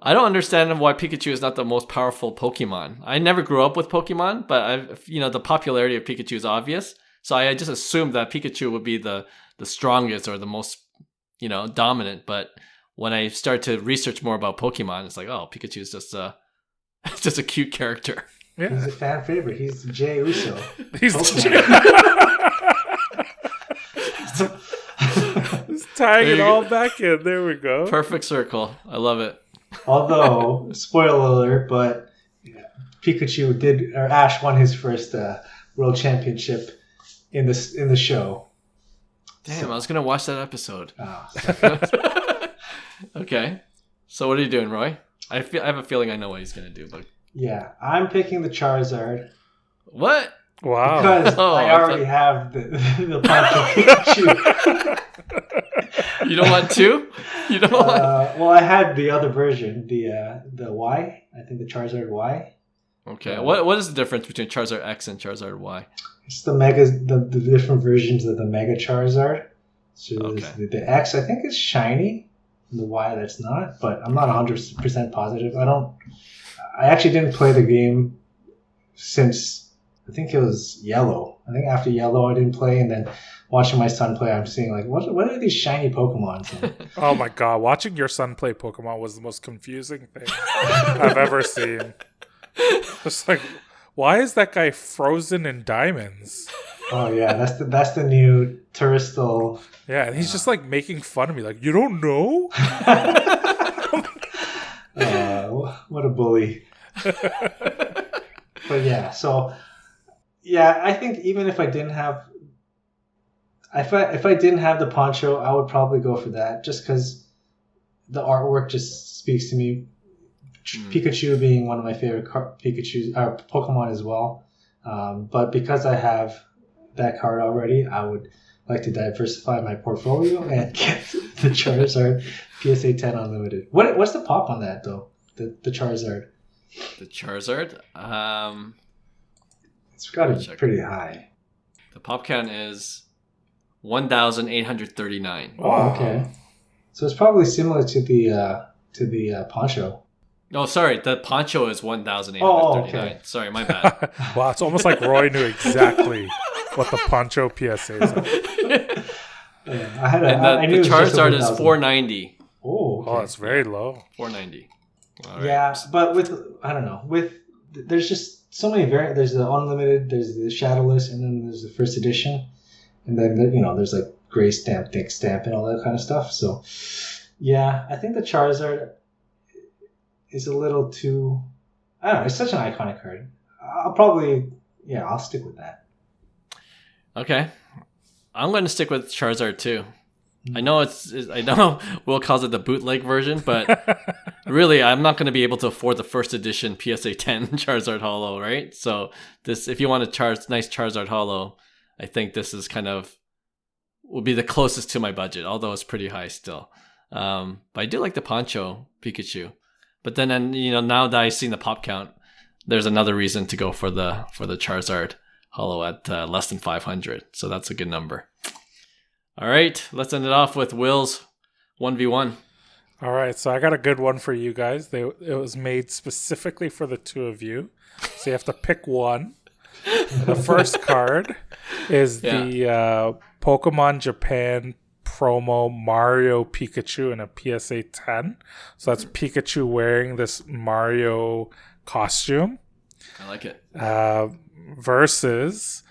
I don't understand why Pikachu is not the most powerful Pokemon. I never grew up with Pokemon, but the popularity of Pikachu is obvious. So I just assumed that Pikachu would be the strongest or the most, dominant. But when I start to research more about Pokemon, it's like, oh, Pikachu is just a cute character. Yeah. He's a fan favorite. He's Jey Uso. He's tying it all back in. There we go. Perfect circle. I love it. Although, spoiler alert, but Ash won his first world championship in the show. Damn, I was gonna watch that episode. Oh, okay, so what are you doing, Roy? I have a feeling I know what he's gonna do, but yeah, I'm picking the Charizard. What? Wow! Because I already have the Poncho Pikachu. You don't want 2? You don't want? Well, I had the other version, the Y. I think the Charizard Y. Okay. What is the difference between Charizard X and Charizard Y? It's the different versions of the Mega Charizard. So the X, I think, is shiny, and the Y that's not. But I'm not 100% positive. I actually didn't play the game since I think it was Yellow. I think after Yellow I didn't play, and then watching my son play, I'm seeing like, what are these shiny Pokemon? Oh my god, watching your son play Pokemon was the most confusing thing I've ever seen. It's like, why is that guy frozen in diamonds? Oh yeah, that's the new Touristal. Yeah, and he's just like making fun of me, like, you don't know? What a bully. But yeah, so yeah, I think even if I didn't have, if I didn't have the poncho, I would probably go for that, just because the artwork just speaks to me. Pikachu being one of my favorite Pokemon as well. But because I have that card already, I would like to diversify my portfolio and get the Charizard PSA 10 Unlimited. What's the pop on that though? The Charizard. The Charizard? It's got to be pretty high. The pop count is 1,839. Oh, okay. So it's probably similar to the poncho. Oh, sorry. The poncho is 1,839. Oh, okay. Sorry, my bad. Wow, it's almost like Roy knew exactly what the poncho PSAs are. Yeah, I knew the Charizard is 490. Oh, okay. Oh, it's very low. 490. All right. Yeah, but there's just so many variants. There's the unlimited, there's the shadowless, and then there's the first edition, and then there's like gray stamp, thick stamp, and all that kind of stuff. So, yeah, I think the Charizard is a little too. I don't know. It's such an iconic card. I'll stick with that. Okay, I'm going to stick with Charizard too. I know I know Will calls it the bootleg version, but really, I'm not going to be able to afford the first edition PSA 10 Charizard Holo, right? So if you want a nice Charizard Holo, I think this is would be the closest to my budget, although it's pretty high still. But I do like the Poncho Pikachu. But then now that I've seen the pop count, there's another reason to go for the Charizard Holo at less than 500. So that's a good number. All right, let's end it off with Will's 1v1. All right, so I got a good one for you guys. It was made specifically for the two of you. So you have to pick one. The first card is the Pokemon Japan promo Mario Pikachu in a PSA 10. So that's Pikachu wearing this Mario costume. I like it. Versus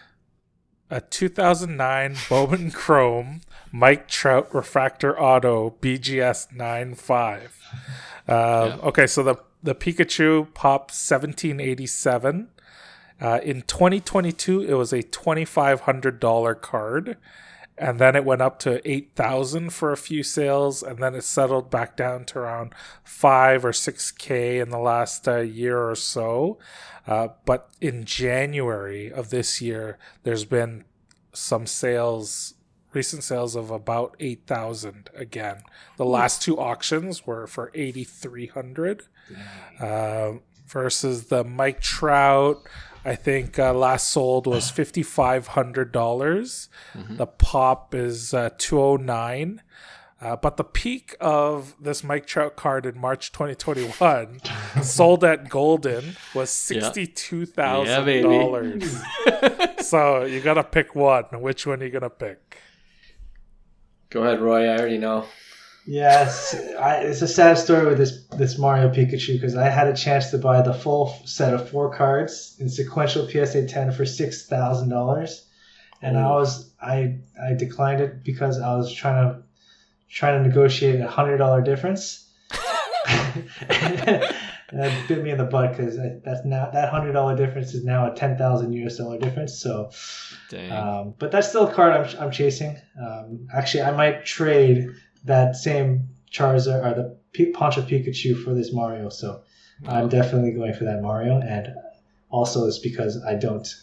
a 2009 Bowman Chrome Mike Trout Refractor Auto BGS 95. Okay, so the Pikachu popped 1787. In 2022, it was a $2,500 card. And then it went up to $8,000 for a few sales, and then it settled back down to around $5,000 or $6,000 in the last year or so. But in January of this year, there's been some recent sales of about $8,000 again. The last two auctions were for $8,300 versus the Mike Trout. I think last sold was $5,500. Mm-hmm. The pop is $209. But the peak of this Mike Trout card in March 2021 sold at Golden was $62,000. Yeah, so you got to pick one. Which one are you going to pick? Go ahead, Roy. I already know. Yes, it's a sad story with this Mario Pikachu, because I had a chance to buy the full set of 4 cards in sequential PSA 10 for $6,000, and I declined it because I was trying to negotiate a $100 difference. And that bit me in the butt, because that $100 difference is now a $10,000 difference. So, but that's still a card I'm chasing. Actually, I might trade that same Charizard or the Poncho Pikachu for this Mario. So I'm definitely going for that Mario, and also it's because I don't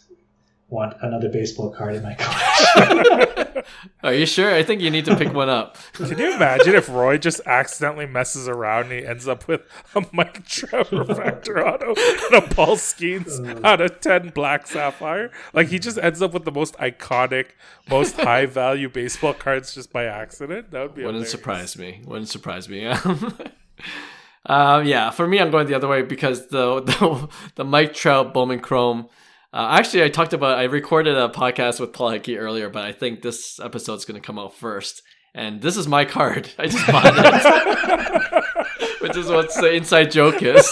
want another baseball card in my collection. Are you sure? I think you need to pick one up. Can you imagine if Roy just accidentally messes around and he ends up with a Mike Trout Refractor Auto and a Paul Skeens out of 10 Black Sapphire? Like, he just ends up with the most iconic, most high value baseball cards just by accident. That would be Wouldn't surprise me. Yeah, for me, I'm going the other way, because the Mike Trout Bowman Chrome. Actually, I recorded a podcast with Paul Hickey earlier, but I think this episode's going to come out first. And this is my card. I just bought it, which is what the inside joke is.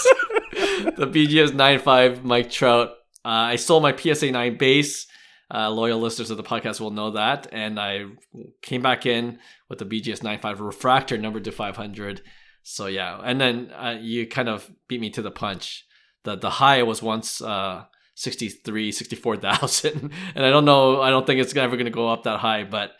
The BGS 95 Mike Trout. I sold my PSA 9 base. Loyal listeners of the podcast will know that. And I came back in with the BGS 95 Refractor numbered to 500. So yeah, and then you kind of beat me to the punch. The high was once 64,000, and I don't think it's ever going to go up that high, but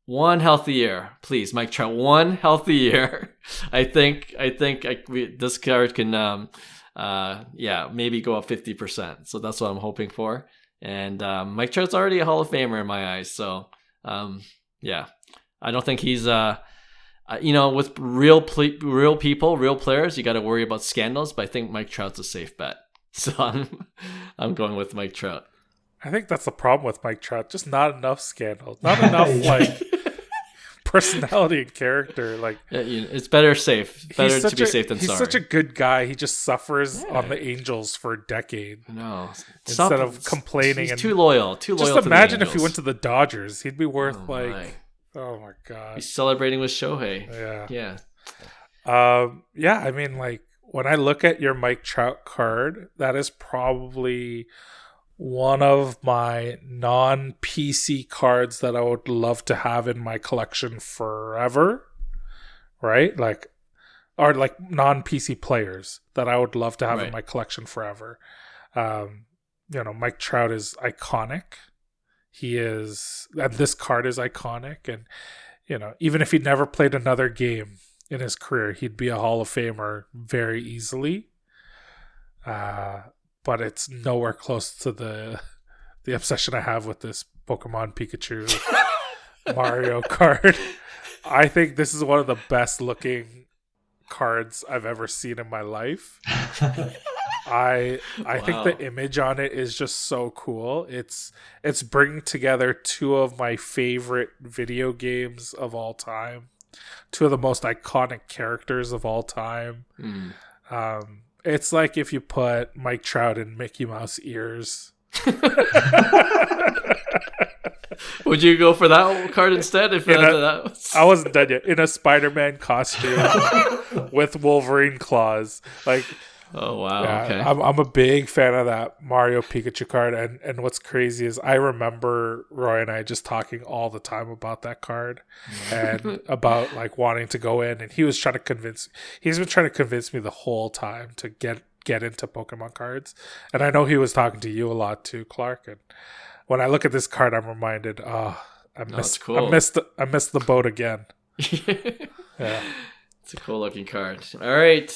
one healthy year, please, Mike Trout. One healthy year. I think this card can, maybe go up 50%. So that's what I'm hoping for. And Mike Trout's already a Hall of Famer in my eyes. So I don't think he's with real people, real players, you got to worry about scandals. But I think Mike Trout's a safe bet. So I'm going with Mike Trout. I think that's the problem with Mike Trout. Just not enough scandals. Not enough like personality and character. Like it's better safe. Better to be safe than sorry. He's such a good guy. He just suffers on the Angels for a decade. No, instead of complaining. He's and too loyal. Just imagine if he went to the Dodgers. He'd be worth oh my god. He's celebrating with Shohei. Yeah. I mean, like when I look at your Mike Trout card, that is probably one of my non-PC cards that I would love to have in my collection forever, right? Like non-PC players that I would love to have in my collection forever. Mike Trout is iconic. And this card is iconic. And, even if he'd never played another game in his career, he'd be a Hall of Famer very easily. But it's nowhere close to the obsession I have with this Pokemon Pikachu Mario card. I think this is one of the best looking cards I've ever seen in my life. I think the image on it is just so cool. It's bringing together two of my favorite video games of all time, two of the most iconic characters of all time. It's like if you put Mike Trout in Mickey Mouse ears. Would you go for that card instead? I wasn't done yet. In a Spider-Man costume with Wolverine claws. Like, oh wow! Yeah, okay, I'm a big fan of that Mario Pikachu card, and what's crazy is I remember Roy and I just talking all the time about that card and about like wanting to go in, and he's been trying to convince me the whole time to get into Pokemon cards, and I know he was talking to you a lot too, Clark. And when I look at this card, I'm reminded, I missed the boat again. Yeah, it's a cool looking card. All right.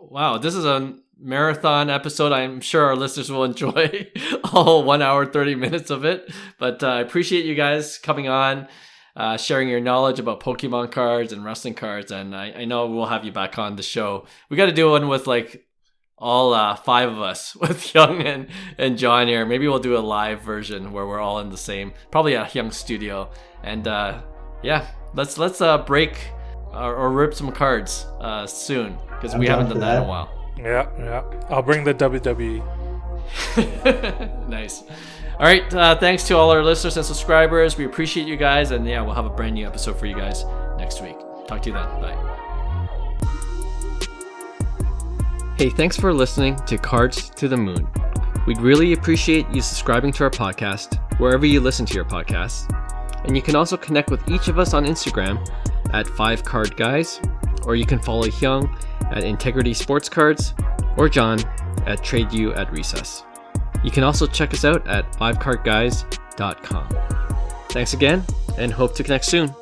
Wow, this is a marathon episode. I'm sure our listeners will enjoy all 1 hour, 30 minutes of it. But I appreciate you guys coming on, sharing your knowledge about Pokemon cards and wrestling cards. And I know we'll have you back on the show. We got to do one with like all 5 of us, with Young and John here. Maybe we'll do a live version where we're all in the same, probably a Young studio. And let's break or rip some cards soon. Because we haven't done that in a while. Yeah. I'll bring the WWE. Nice. All right. Thanks to all our listeners and subscribers. We appreciate you guys. And we'll have a brand new episode for you guys next week. Talk to you then. Bye. Hey, thanks for listening to Cards to the Moon. We'd really appreciate you subscribing to our podcast wherever you listen to your podcasts. And you can also connect with each of us on Instagram at 5cardguys, or you can follow Hyung at Integrity Sports Cards, or John at TradeU at Recess. You can also check us out at 5cardguys.com. Thanks again, and hope to connect soon.